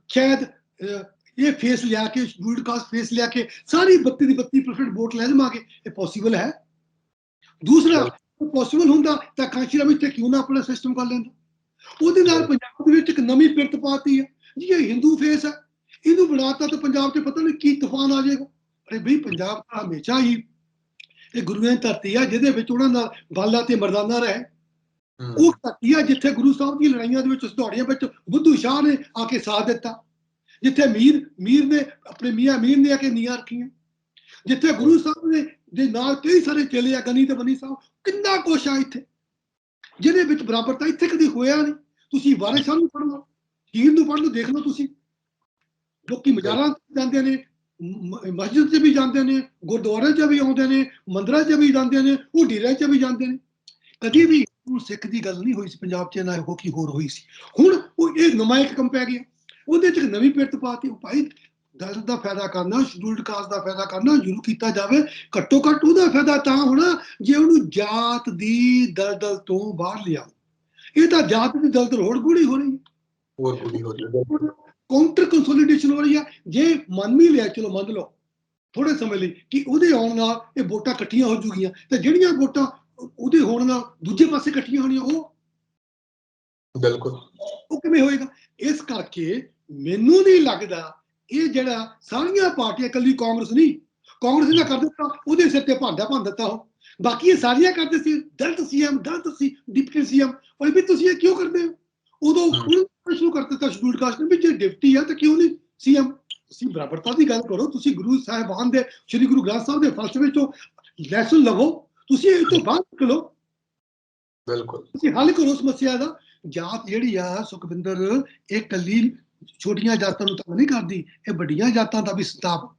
ਸ਼ਾਇਦ ਇਹ ਫੇਸ ਲਿਆ ਕੇ, ਸ਼ਡਿਊਲਡ ਕਾਸਟ ਫੇਸ ਲਿਆ ਕੇ ਸਾਰੀ 32% ਵੋਟ ਲੈ ਜਾਵਾਂਗੇ। ਇਹ ਪੋਸੀਬਲ ਹੈ? ਦੂਸਰਾ, ਪੋਸੀਬਲ ਹੁੰਦਾ ਤਾਂ ਕਾਂਸ਼ੀ ਰਾਮ ਇੱਥੇ ਕਿਉਂ ਨਾ ਆਪਣਾ ਸਿਸਟਮ ਕਰ ਲੈਂਦਾ? ਉਹਦੇ ਨਾਲ ਪੰਜਾਬ ਦੇ ਵਿੱਚ ਇੱਕ ਨਵੀਂ ਪਿਰਤ ਪਾਤੀ ਹੈ ਜੀ, ਇਹ ਹਿੰਦੂ ਫੇਸ ਹੈ, ਇਹਨੂੰ ਬਣਾਤਾ ਤਾਂ ਪੰਜਾਬ 'ਚ ਪਤਾ ਨਹੀਂ ਕੀ ਤੂਫਾਨ ਆ ਜਾਏਗਾ। ਅਰੇ ਬਈ, ਪੰਜਾਬ ਤਾਂ ਹਮੇਸ਼ਾ ਹੀ ਇਹ ਗੁਰੂਆਂ ਦੀ ਧਰਤੀ ਆ, ਜਿਹਦੇ ਵਿੱਚ ਉਹਨਾਂ ਨਾਲ ਬਾਲਾ ਤੇ ਮਰਦਾਨਾ ਰਹੇ। ਉਹ ਧਰਤੀ ਆ ਜਿੱਥੇ ਗੁਰੂ ਸਾਹਿਬ ਦੀ ਲੜਾਈਆਂ ਦੇ ਵਿੱਚ, ਦੌੜੀਆਂ ਵਿੱਚ ਬੁੱਧੂ ਸ਼ਾਹ ਨੇ ਆ ਕੇ ਸਾਥ ਦਿੱਤਾ, ਜਿੱਥੇ ਮੀਰ ਨੇ ਆਪਣੇ ਮੀਆਂ ਮੀਰ ਨੇ ਆ ਕੇ ਨੀਆਂ ਰੱਖੀਆਂ, ਜਿੱਥੇ ਗੁਰੂ ਸਾਹਿਬ ਨੇ ਦੇ ਨਾਲ ਕਈ ਸਾਰੇ ਚੇਲੇ ਆ, ਗਨੀ ਤੇ ਬਨੀ ਸਾਹਿਬ, ਕਿੰਨਾ ਕੁਛ ਆ ਇੱਥੇ, ਜਿਹਦੇ ਵਿੱਚ ਬਰਾਬਰਤਾ ਇੱਥੇ ਕਦੀ ਹੋਇਆ ਨਹੀਂ। ਤੁਸੀਂ ਵਾਰਿਸ ਸਾਹਿਬ ਨੂੰ ਪੜ੍ਹ ਲਓ, ਹੀਰ ਨੂੰ ਪੜ੍ਹ ਲਓ, ਦੇਖ ਲਓ ਤੁਸੀਂ। ਲੋਕੀ ਮਜ਼ਾਰਾਂ ਜਾਂਦੇ ਨੇ, ਮਸਜਿਦ 'ਚ ਵੀ ਜਾਂਦੇ ਨੇ, ਗੁਰਦੁਆਰੇ 'ਚ ਵੀ ਆਉਂਦੇ ਨੇ, ਮੰਦਿਰਾਂ 'ਚ ਵੀ ਜਾਂਦੇ ਨੇ, ਉਹ ਡੇਰਿਆਂ 'ਚ ਵੀ ਜਾਂਦੇ ਨੇ। ਕਦੀ ਵੀ ਸਿੱਖ ਦੀ ਗੱਲ ਨਹੀਂ ਹੋਈ ਸੀ ਪੰਜਾਬ 'ਚ, ਨਾ ਹੋ ਕੀ ਹੋਰ ਹੋਈ ਸੀ। ਹੁਣ ਉਹ ਇਹ ਨਵਾਂ ਇੱਕ ਕੰਮ ਪੈ ਗਿਆ, ਉਹਦੇ 'ਚ ਇੱਕ ਨਵੀਂ ਪਿਰਤ ਪਾਤੀ। ਭਾਈ, ਦਲਿਤ ਦਾ ਫਾਇਦਾ ਕਰਨਾ, ਸ਼ਡਿਊਲਡ ਕਾਸਟ ਦਾ ਫਾਇਦਾ ਕਰਨਾ ਜ਼ਰੂਰ ਕੀਤਾ ਜਾਵੇ। ਘੱਟੋ ਘੱਟ ਉਹਦਾ ਫਾਇਦਾ ਤਾਂ ਹੋਣਾ ਜੇ ਉਹਨੂੰ ਜਾਤ ਦੀ ਦਲਦਲ ਤੋਂ ਬਾਹਰ ਲਿਆਓ। ਇਹ ਤਾਂ ਜਾਤ ਦੀ ਦਲਦਲ ਹੋਰ ਗੂੜੀ ਹੋ ਰਹੀ ਹੈ, ਕਾਊਂਟਰ ਕੰਸੋਲੀਡੇਸ਼ਨ ਹੋ ਰਹੀ ਹੈ। ਜੇ ਮੰਨ ਵੀ ਲਿਆ, ਚਲੋ ਮੰਨ ਲਓ ਥੋੜੇ ਸਮੇਂ ਲਈ ਕਿ ਉਹਦੇ ਆਉਣ ਨਾਲ ਇਹ ਵੋਟਾਂ ਇਕੱਠੀਆਂ ਹੋ ਜੂਗੀਆਂ, ਤੇ ਜਿਹੜੀਆਂ ਵੋਟਾਂ ਉਹਦੇ ਹੋਣ ਨਾਲ ਦੂਜੇ ਪਾਸੇ ਇਕੱਠੀਆਂ ਹੋਣੀਆਂ, ਉਹ ਬਿਲਕੁਲ ਉਹ ਕਿਵੇਂ ਹੋਏਗਾ? ਇਸ ਕਰਕੇ ਮੈਨੂੰ ਨਹੀਂ ਲੱਗਦਾ ਇਹ ਜਿਹੜਾ ਸਾਰੀਆਂ ਪਾਰਟੀਆਂ, ਇਕੱਲੀ ਕਾਂਗਰਸ ਨਹੀਂ, ਕਾਂਗਰਸ ਨੇ ਕਰ ਦਿੱਤਾ, ਉਹਦੇ ਸਿਰ ਤੇ ਭਾਂਡਾ ਭੰਨ ਦਿੱਤਾ ਉਹ, ਬਾਕੀ ਇਹ ਸਾਰੀਆਂ ਕਰਦੇ ਸੀ ਦਲਿਤ CM, ਦਲਿਤ ਸੀ ਡਿਪਟੀ CM। ਔਰ ਵੀ ਤੁਸੀਂ ਇਹ ਕਿਉਂ ਕਰਦੇ ਹੋ? ਉਦੋਂ ਸ਼ੁਰੂ ਕਰ ਦਿੱਤਾ ਸ਼ਡਿਊਲਡ ਕਾਸਟ ਨੇ ਵੀ ਜੇ ਡਿਪਟੀ ਆ ਤਾਂ ਕਿਉਂ ਨਹੀਂ CM? ਤੁਸੀਂ ਬਰਾਬਰਤਾ ਦੀ ਗੱਲ ਕਰੋ, ਤੁਸੀਂ ਗੁਰੂ ਸਾਹਿਬਾਨ ਦੇ, ਸ਼੍ਰੀ ਗੁਰੂ ਗ੍ਰੰਥ ਸਾਹਿਬ ਦੇ ਫਲਸਫੇ ਚੋਂ ਲੈਸਨ ਲਵੋ, ਤੁਸੀਂ ਇਹ ਤੋਂ ਬਾਹਰ ਨਿਕਲੋ, ਬਿਲਕੁਲ ਤੁਸੀਂ ਹੱਲ ਕਰੋ ਸਮੱਸਿਆ ਦਾ। ਜਾਤ ਜਿਹੜੀ ਆ ਸੁਖਵਿੰਦਰ, ਇਹ ਕੱਲੀ ਛੋਟੀਆਂ ਜਾਤਾਂ ਨੂੰ ਤੰਗ ਨਹੀਂ ਕਰਦੀ, ਇਹ ਵੱਡੀਆਂ ਜਾਤਾਂ ਦਾ ਵੀ ਸਤਾਪ।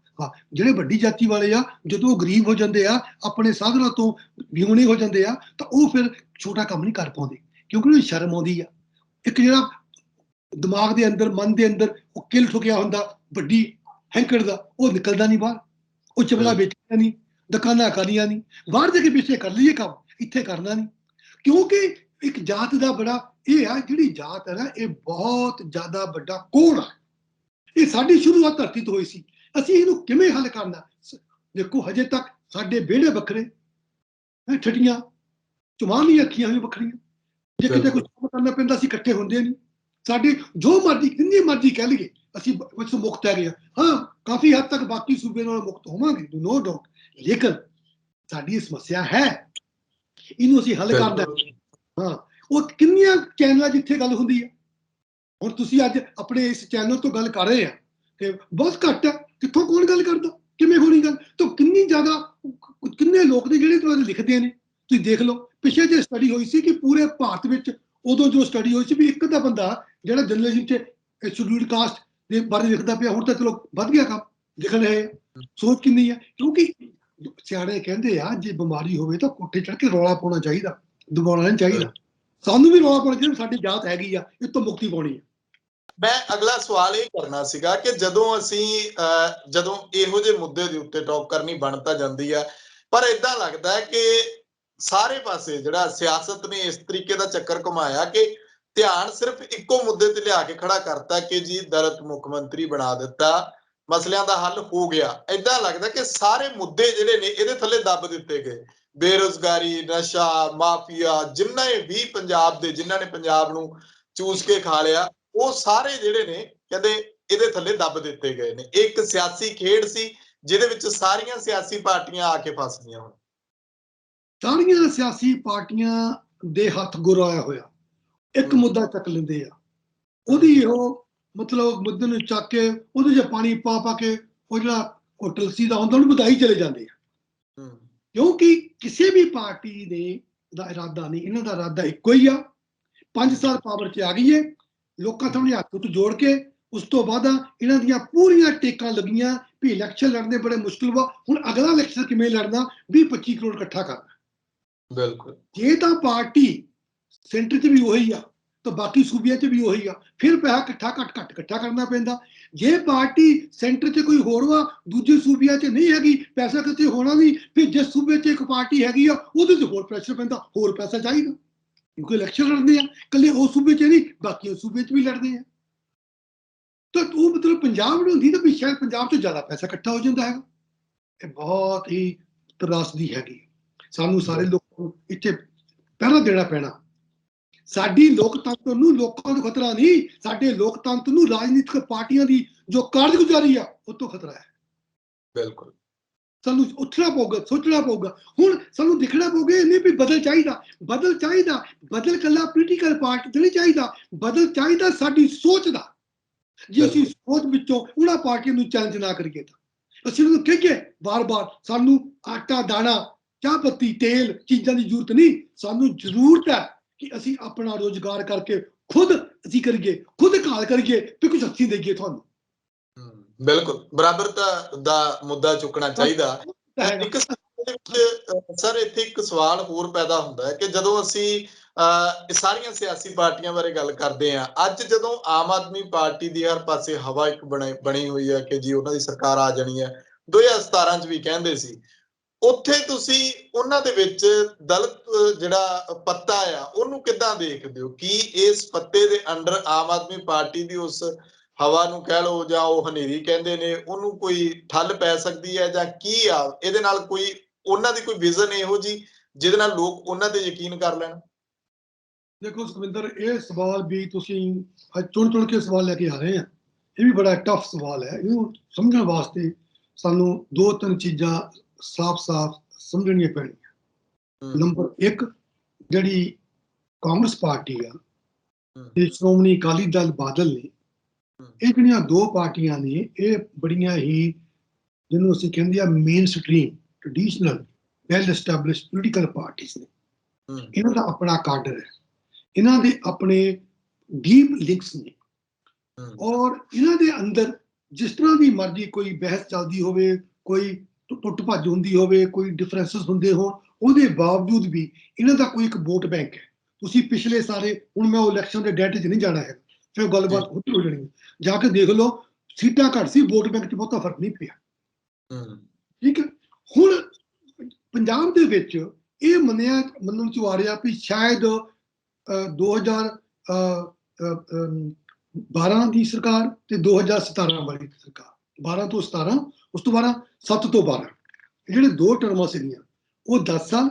ਜਿਹੜੇ ਵੱਡੀ ਜਾਤੀ ਵਾਲੇ ਆ, ਜਦੋਂ ਉਹ ਗਰੀਬ ਹੋ ਜਾਂਦੇ ਆ, ਆਪਣੇ ਸਾਧਨਾਂ ਤੋਂ ਵਿਹੂਣੇ ਹੋ ਜਾਂਦੇ ਆ, ਤਾਂ ਉਹ ਫਿਰ ਛੋਟਾ ਕੰਮ ਨਹੀਂ ਕਰ ਪਾਉਂਦੇ, ਕਿਉਂਕਿ ਉਹਨੂੰ ਸ਼ਰਮ ਆਉਂਦੀ ਆ। ਇੱਕ ਜਿਹੜਾ ਦਿਮਾਗ ਦੇ ਅੰਦਰ, ਮਨ ਦੇ ਅੰਦਰ ਉਹ ਕਿਲ ਠੁਕਿਆ ਹੁੰਦਾ ਵੱਡੀ ਹੈਂਕੜ ਦਾ, ਉਹ ਨਿਕਲਦਾ ਨਹੀਂ ਬਾਹਰ। ਉਹ ਚਪਲਾ ਵੇਚਦਾ ਨਹੀਂ, ਦੁਕਾਨਾਂ ਕਰਨੀਆਂ ਨਹੀਂ, ਬਾਹਰ ਜਾ ਕੇ ਪਿੱਛੇ ਕਰ ਲਈਏ ਕੰਮ, ਇੱਥੇ ਕਰਨਾ ਨਹੀਂ। ਕਿਉਂਕਿ ਇੱਕ ਜਾਤ ਦਾ ਬੜਾ ਇਹ ਆ, ਜਿਹੜੀ ਜਾਤ ਹੈ ਨਾ, ਇਹ ਬਹੁਤ ਜ਼ਿਆਦਾ ਵੱਡਾ ਕੋਣ ਆ। ਇਹ ਸਾਡੀ ਸ਼ੁਰੂਆਤ ਧਰਤੀ ਤੋਂ ਹੋਈ ਸੀ, ਅਸੀਂ ਇਹਨੂੰ ਕਿਵੇਂ ਹੱਲ ਕਰਨਾ? ਦੇਖੋ, ਹਜੇ ਤੱਕ ਸਾਡੇ ਵਿਹੜੇ ਵੱਖਰੇ, ਠੱਡੀਆਂ ਚੁਮਾਨ ਦੀਆਂ ਅੱਖੀਆਂ ਵੀ ਵੱਖਰੀਆਂ, ਜੇ ਕਿਤੇ ਕੁਝ ਕਰਨਾ ਪੈਂਦਾ ਅਸੀਂ ਇਕੱਠੇ ਹੁੰਦੇ ਨਹੀਂ। ਸਾਡੇ ਜੋ ਮਰਜ਼ੀ, ਜਿੰਨੀ ਮਰਜ਼ੀ ਕਹਿ ਲਈਏ ਅਸੀਂ ਮੁਕਤ ਹੈਗੇ ਆ, ਹਾਂ ਕਾਫੀ ਹੱਦ ਤੱਕ ਬਾਕੀ ਸੂਬੇ ਨਾਲ ਮੁਕਤ ਹੋਵਾਂਗੇ, ਨੋ ਡਾਊਟ, ਲੇਕਿਨ ਸਾਡੀ ਇਹ ਸਮੱਸਿਆ ਹੈ ਇਹਨੂੰ ਅਸੀਂ ਹੱਲ ਕਰਦਾ। ਹਾਂ, ਉਹ ਕਿੰਨੀਆਂ ਚੈਨਲਾਂ ਜਿੱਥੇ ਗੱਲ ਹੁੰਦੀ ਹੈ। ਹੁਣ ਤੁਸੀਂ ਅੱਜ ਆਪਣੇ ਇਸ ਚੈਨਲ ਤੋਂ ਗੱਲ ਕਰ ਰਹੇ ਆ ਕਿ ਬਹੁਤ ਘੱਟ ਹੈ, ਕਿੱਥੋਂ ਕੌਣ ਗੱਲ ਕਰਦਾ, ਕਿਵੇਂ ਹੋਣੀ ਗੱਲ, ਤਾਂ ਕਿੰਨੀ ਜ਼ਿਆਦਾ ਕਿੰਨੇ ਲੋਕ ਨੇ ਜਿਹੜੇ ਤੁਹਾਨੂੰ ਲਿਖਦੇ ਨੇ। ਤੁਸੀਂ ਦੇਖ ਲਓ, ਪਿੱਛੇ ਜੇ ਸਟੱਡੀ ਹੋਈ ਸੀ ਕਿ ਪੂਰੇ ਭਾਰਤ ਵਿੱਚ ਉਦੋਂ ਜੋ ਸਟੱਡੀ ਹੋਈ ਸੀ ਵੀ ਇੱਕ ਤਾਂ ਬੰਦਾ ਜਿਹੜਾ ਜਰਨਲਿਜ਼ਮ 'ਚ ਸ਼ਡਿਊਲਡ ਕਾਸਟ ਦੇ ਬਾਰੇ ਲਿਖਦਾ ਪਿਆ, ਹੁਣ ਤਾਂ ਚਲੋ ਵੱਧ ਗਿਆ ਕੰਮ ਲਿਖ ਰਹੇ। ਸੋਚ ਕਿੰਨੀ ਹੈ, ਕਿਉਂਕਿ ਸਿਆਣੇ ਕਹਿੰਦੇ ਆ ਜੇ ਬਿਮਾਰੀ ਹੋਵੇ ਤਾਂ ਕੋਠੇ ਚੜ੍ਹ ਕੇ ਰੌਲਾ ਪਾਉਣਾ ਚਾਹੀਦਾ, ਦਬਾਉਣਾ ਨਹੀਂ ਚਾਹੀਦਾ। ਸਾਨੂੰ ਵੀ ਰੌਲਾ ਪਾਉਣਾ ਚਾਹੀਦਾ, ਸਾਡੀ ਜਾਤ ਹੈਗੀ ਆ, ਇਹ ਤੋਂ ਮੁਕਤੀ ਪਾਉਣੀ ਹੈ। ਮੈਂ ਅਗਲਾ ਸਵਾਲ ਇਹ ਕਰਨਾ ਸੀਗਾ ਕਿ ਜਦੋਂ ਇਹੋ ਜਿਹੇ ਮੁੱਦੇ ਦੇ ਉੱਤੇ ਟਾਕ ਕਰਨੀ ਬਣ ਤਾਂ ਜਾਂਦੀ ਆ, ਪਰ ਏਦਾਂ ਲੱਗਦਾ ਹੈ ਕਿ ਸਾਰੇ ਪਾਸੇ ਜਿਹੜਾ ਸਿਆਸਤ ਨੇ ਇਸ ਤਰੀਕੇ ਦਾ ਚੱਕਰ ਘੁਮਾਇਆ ਕਿ ਧਿਆਨ ਸਿਰਫ ਇੱਕੋ ਮੁੱਦੇ ਤੇ ਲਿਆ ਕੇ ਖੜਾ ਕਰਤਾ ਕਿ ਜੀ ਦਲਿਤ ਮੁੱਖ ਮੰਤਰੀ ਬਣਾ ਦਿੱਤਾ, ਮਸਲਿਆਂ ਦਾ ਹੱਲ ਹੋ ਗਿਆ। ਏਦਾਂ ਲੱਗਦਾ ਕਿ ਸਾਰੇ ਮੁੱਦੇ ਜਿਹੜੇ ਨੇ ਇਹਦੇ ਥੱਲੇ ਦੱਬ ਦਿੱਤੇ ਗਏ। ਬੇਰੁਜ਼ਗਾਰੀ, ਨਸ਼ਾ, ਮਾਫੀਆ, ਜਿੰਨਾ ਵੀ ਪੰਜਾਬ ਦੇ ਜਿਨ੍ਹਾਂ ਨੇ ਪੰਜਾਬ ਨੂੰ ਚੂਸ ਕੇ ਖਾ ਲਿਆ, ਉਹ ਸਾਰੇ ਜਿਹੜੇ ਨੇ ਕਹਿੰਦੇ ਇਹਦੇ ਥੱਲੇ ਦੱਬ ਦਿੱਤੇ ਗਏ ਨੇ। ਇੱਕ ਸਿਆਸੀ ਖੇਡ ਸੀ ਜਿਹਦੇ ਵਿੱਚ ਸਾਰੀਆਂ ਸਿਆਸੀ ਪਾਰਟੀਆਂ ਆ ਕੇ ਫਸ ਗਈਆਂ। ਹੁਣ ਸਾਰੀਆਂ ਸਿਆਸੀ ਪਾਰਟੀਆਂ ਦੇ ਹੱਥ ਗੁਰਾਇਆ ਹੋਇਆ, ਇੱਕ ਮੁੱਦਾ ਚੱਕ ਲੈਂਦੇ ਆ, ਉਹਦੀ ਉਹ ਮਤਲਬ ਮੁੱਦੇ ਨੂੰ ਚੱਕ ਕੇ ਉਹਦੇ 'ਚ ਪਾਣੀ ਪਾ ਪਾ ਕੇ ਉਹ ਜਿਹੜਾ ਉਹ ਤੁਲਸੀ ਦਾ ਹੁੰਦਾ ਉਹਨੂੰ ਵਧਾਈ ਚਲੇ ਜਾਂਦੇ ਆ। ਕਿਉਂਕਿ ਕਿਸੇ ਵੀ ਪਾਰਟੀ ਨੇ ਦਾ ਇਰਾਦਾ ਨਹੀਂ, ਇਹਨਾਂ ਦਾ ਇਰਾਦਾ ਇੱਕੋ ਹੀ ਆ, 5 ਸਾਲ ਪਾਵਰ 'ਚ ਆ ਗਈ ਹੈ, ਲੋਕਾਂ ਸਾਹਮਣੇ ਹੱਥ ਉੱਤੇ ਜੋੜ ਕੇ। ਉਸ ਤੋਂ ਬਾਅਦ ਇਹਨਾਂ ਦੀਆਂ ਪੂਰੀਆਂ ਟੇਕਾਂ ਲੱਗੀਆਂ ਵੀ ਇਲੈਕਸ਼ਨ ਲੜਨੇ ਬੜੇ ਮੁਸ਼ਕਿਲ ਵਾ। ਹੁਣ ਅਗਲਾ ਇਲੈਕਸ਼ਨ ਕਿਵੇਂ ਲੜਨਾ, 20-25 ਕਰੋੜ ਇਕੱਠਾ ਕਰਨਾ। ਬਿਲਕੁਲ, ਜੇ ਤਾਂ ਪਾਰਟੀ ਸੈਂਟਰ 'ਚ ਵੀ ਉਹੀ ਆ ਤਾਂ ਬਾਕੀ ਸੂਬਿਆਂ 'ਚ ਵੀ ਉਹੀ ਆ, ਫਿਰ ਪੈਸਾ ਘੱਟ ਇਕੱਠਾ ਕਰਨਾ ਪੈਂਦਾ। ਜੇ ਪਾਰਟੀ ਸੈਂਟਰ 'ਚ ਕੋਈ ਹੋਰ ਵਾ, ਦੂਜੇ ਸੂਬਿਆਂ 'ਚ ਨਹੀਂ ਹੈਗੀ, ਪੈਸਾ ਕਿਤੇ ਹੋਣਾ ਨਹੀਂ, ਫਿਰ ਜਿਸ ਸੂਬੇ 'ਚ ਇੱਕ ਪਾਰਟੀ ਹੈਗੀ ਆ ਉਹਦੇ 'ਤੇ ਹੋਰ ਪ੍ਰੈਸ਼ਰ ਪੈਂਦਾ, ਹੋਰ ਪੈਸਾ ਚਾਹੀਦਾ, ਕਿਉਂਕਿ ਇਲੈਕਸ਼ਨ ਲੜਦੇ ਆ ਇਕੱਲੇ ਉਸ ਸੂਬੇ 'ਚ ਨਹੀਂ, ਬਾਕੀ ਸੂਬੇ 'ਚ ਵੀ ਲੜਦੇ ਆ। ਤਾਂ ਉਹ ਮਤਲਬ ਪੰਜਾਬ ਨੂੰ ਹੁੰਦੀ ਤਾਂ ਵੀ ਸ਼ਾਇਦ ਪੰਜਾਬ 'ਚ ਜ਼ਿਆਦਾ ਪੈਸਾ ਇਕੱਠਾ ਹੋ ਜਾਂਦਾ ਹੈਗਾ। ਇਹ ਬਹੁਤ ਹੀ ਤਰਾਸਦੀ ਹੈਗੀ। ਸਾਨੂੰ ਸਾਰੇ ਲੋਕਾਂ ਨੂੰ ਇੱਥੇ ਪਹਿਰਾ ਦੇਣਾ ਪੈਣਾ। ਸਾਡੀ ਲੋਕਤੰਤਰ ਨੂੰ ਲੋਕਾਂ ਤੋਂ ਖਤਰਾ ਨਹੀਂ, ਸਾਡੇ ਲੋਕਤੰਤਰ ਨੂੰ ਰਾਜਨੀਤਿਕ ਪਾਰਟੀਆਂ ਦੀ ਜੋ ਕਾਰਜਗੁਜ਼ਾਰੀ ਆ ਉਹ ਤੋਂ ਖਤਰਾ ਹੈ। ਬਿਲਕੁਲ, ਸਾਨੂੰ ਉੱਠਣਾ ਪਊਗਾ, ਸੋਚਣਾ ਪਊਗਾ। ਹੁਣ ਸਾਨੂੰ ਦਿਖਣਾ ਪਊਗਾ ਇਹ ਨਹੀਂ ਵੀ ਬਦਲ ਚਾਹੀਦਾ, ਬਦਲ ਕੱਲਾ ਪੋਲੀਟੀਕਲ ਪਾਰਟੀ ਤੇ ਨਹੀਂ ਚਾਹੀਦਾ, ਬਦਲ ਚਾਹੀਦਾ ਸਾਡੀ ਸੋਚ ਦਾ। ਜੇ ਅਸੀਂ ਸੋਚ ਵਿੱਚੋਂ ਉਹਨਾਂ ਪਾਰਟੀਆਂ ਨੂੰ ਚੈਲੰਜ ਨਾ ਕਰੀਏ ਤਾਂ ਅਸੀਂ ਉਹਨਾਂ ਨੂੰ ਕਹੀਏ ਵਾਰ-ਵਾਰ ਸਾਨੂੰ ਆਟਾ, ਦਾਣਾ, ਚਾਹ ਪੱਤੀ, ਤੇਲ ਚੀਜ਼ਾਂ ਦੀ ਜ਼ਰੂਰਤ ਨਹੀਂ, ਸਾਨੂੰ ਜ਼ਰੂਰਤ ਹੈ ਕਿ ਅਸੀਂ ਆਪਣਾ ਰੋਜ਼ਗਾਰ ਕਰਕੇ ਖੁਦ ਅਸੀਂ ਕਰੀਏ, ਖੁਦ ਕਾਲ ਕਰੀਏ ਤੇ ਕੁਝ ਹੱਥੀਂ ਦੇਈਏ ਤੁਹਾਨੂੰ। ਬਿਲਕੁਲ, ਬਰਾਬਰਤਾ ਦਾ ਮੁੱਦਾ ਚੁੱਕਣਾ ਚਾਹੀਦਾ। ਸਰ ਇੱਥੇ ਇੱਕ ਸਵਾਲ ਹੋਰ ਪੈਦਾ ਹੁੰਦਾ ਹੈ ਕਿ ਜਦੋਂ ਅਸੀਂ ਸਾਰੀਆਂ ਸਿਆਸੀ ਪਾਰਟੀਆਂ ਬਾਰੇ ਗੱਲ ਕਰਦੇ ਹਾਂ, ਅੱਜ ਜਦੋਂ ਆਮ ਆਦਮੀ ਪਾਰਟੀ ਦੀ ਹਰ ਪਾਸੇ ਹਵਾ ਇੱਕ ਬਣੀ ਹੋਈ ਹੈ ਕਿ ਜੀ ਉਹਨਾਂ ਦੀ ਸਰਕਾਰ ਆ ਜਾਣੀ ਹੈ, 2017 'ਚ ਵੀ ਕਹਿੰਦੇ ਸੀ, ਉੱਥੇ ਤੁਸੀਂ ਉਹਨਾਂ ਦੇ ਵਿੱਚ ਦਲਿਤ ਜਿਹੜਾ ਪੱਤਾ ਆ ਉਹਨੂੰ ਕਿੱਦਾਂ ਦੇਖਦੇ ਹੋ? ਕੀ ਇਸ ਪੱਤੇ ਦੇ ਅੰਡਰ ਆਮ ਆਦਮੀ ਪਾਰਟੀ ਦੀ ਉਸ ਹਵਾ ਨੂੰ ਕਹਿ ਲਓ ਜਾਂ ਉਹ ਹਨੇਰੀ ਕਹਿੰਦੇ ਨੇ ਉਹਨੂੰ ਕੋਈ ਠੱਲ ਪੈ ਸਕਦੀ ਹੈ ਜਾਂ ਕੀ ਆ ਇਹਦੇ ਨਾਲ? ਕੋਈ ਉਹਨਾਂ ਦੀ ਕੋਈ ਵਿਜ਼ਨ ਇਹੋ ਜੀ ਜਿਹਦੇ ਨਾਲ ਲੋਕ ਉਹਨਾਂ ਤੇ ਯਕੀਨ ਕਰ ਲੈਣ? ਦੇਖੋ ਸੁਖਵਿੰਦਰ, ਇਹ ਸਵਾਲ ਵੀ ਤੁਸੀਂ ਚੁਣ ਕੇ ਸਵਾਲ ਲੈ ਕੇ ਆ ਰਹੇ ਆ, ਇਹ ਵੀ ਬੜਾ ਟਫ ਸਵਾਲ ਹੈ। ਇਹਨੂੰ ਸਮਝਣ ਵਾਸਤੇ ਸਾਨੂੰ 2-3 ਚੀਜ਼ਾਂ ਸਾਫ਼-ਸਾਫ਼ ਸਮਝਣੀਆਂ ਪੈਣੀਆਂ। ਨੰਬਰ 1, ਜਿਹੜੀ ਕਾਂਗਰਸ ਪਾਰਟੀ ਆ ਤੇ ਸ਼੍ਰੋਮਣੀ ਅਕਾਲੀ ਦਲ ਬਾਦਲ ਨੇ, ਇਹ ਜਿਹੜੀਆਂ 2 ਪਾਰਟੀਆਂ ਨੇ, ਇਹ ਬੜੀਆਂ ਹੀ ਜਿਹਨੂੰ ਅਸੀਂ ਕਹਿੰਦੇ ਆ main stream traditional well established political ਪਾਰਟੀਆਂ ਨੇ। ਇਹਨਾਂ ਦਾ ਆਪਣਾ ਕਾਡਰ ਹੈ, ਇਹਨਾਂ ਦੇ ਆਪਣੇ ਡੀਪ ਲਿੰਕਸ ਨੇ, ਔਰ ਇਹਨਾਂ ਦੇ ਅੰਦਰ ਜਿਸ ਤਰ੍ਹਾਂ ਦੀ ਮਰਜ਼ੀ ਕੋਈ ਬਹਿਸ ਚੱਲਦੀ ਹੋਵੇ, ਕੋਈ ਟੁੱਟ ਭੱਜ ਹੁੰਦੀ ਹੋਵੇ, ਕੋਈ ਡਿਫਰੈਂਸਿਸ ਹੁੰਦੇ ਹੋਣ, ਉਹਦੇ ਬਾਵਜੂਦ ਵੀ ਇਹਨਾਂ ਦਾ ਕੋਈ ਇੱਕ ਵੋਟ ਬੈਂਕ ਹੈ। ਤੁਸੀਂ ਪਿਛਲੇ ਸਾਰੇ, ਹੁਣ ਮੈਂ ਉਹ ਇਲੈਕਸ਼ਨ ਦੇ ਡੇਟੇ 'ਚ ਨਹੀਂ ਜਾਣਾ ਹੈ, ਫਿਰ ਗੱਲਬਾਤ ਹੋ ਜਾਣੀ, ਜਾ ਕੇ ਦੇਖ ਲਓ, ਸੀਟਾਂ ਘੱਟ ਸੀ, ਵੋਟ ਬੈਂਕ 'ਚ ਬਹੁਤਾ ਫਰਕ ਨਹੀਂ ਪਿਆ। ਠੀਕ ਹੈ, ਹੁਣ ਪੰਜਾਬ ਦੇ ਵਿੱਚ ਇਹ ਮੰਨਣ 'ਚ ਆ ਰਿਹਾ ਵੀ ਸ਼ਾਇਦ 2012 ਦੀ ਸਰਕਾਰ ਤੇ 2017 ਵਾਲੀ ਸਰਕਾਰ, 12 ਤੋਂ 17, ਉਸ ਤੋਂ 7 ਤੋਂ 12, ਜਿਹੜੇ 2 ਟਰਮਾਂ ਸੀਗੀਆਂ ਉਹ 10 ਸਾਲ,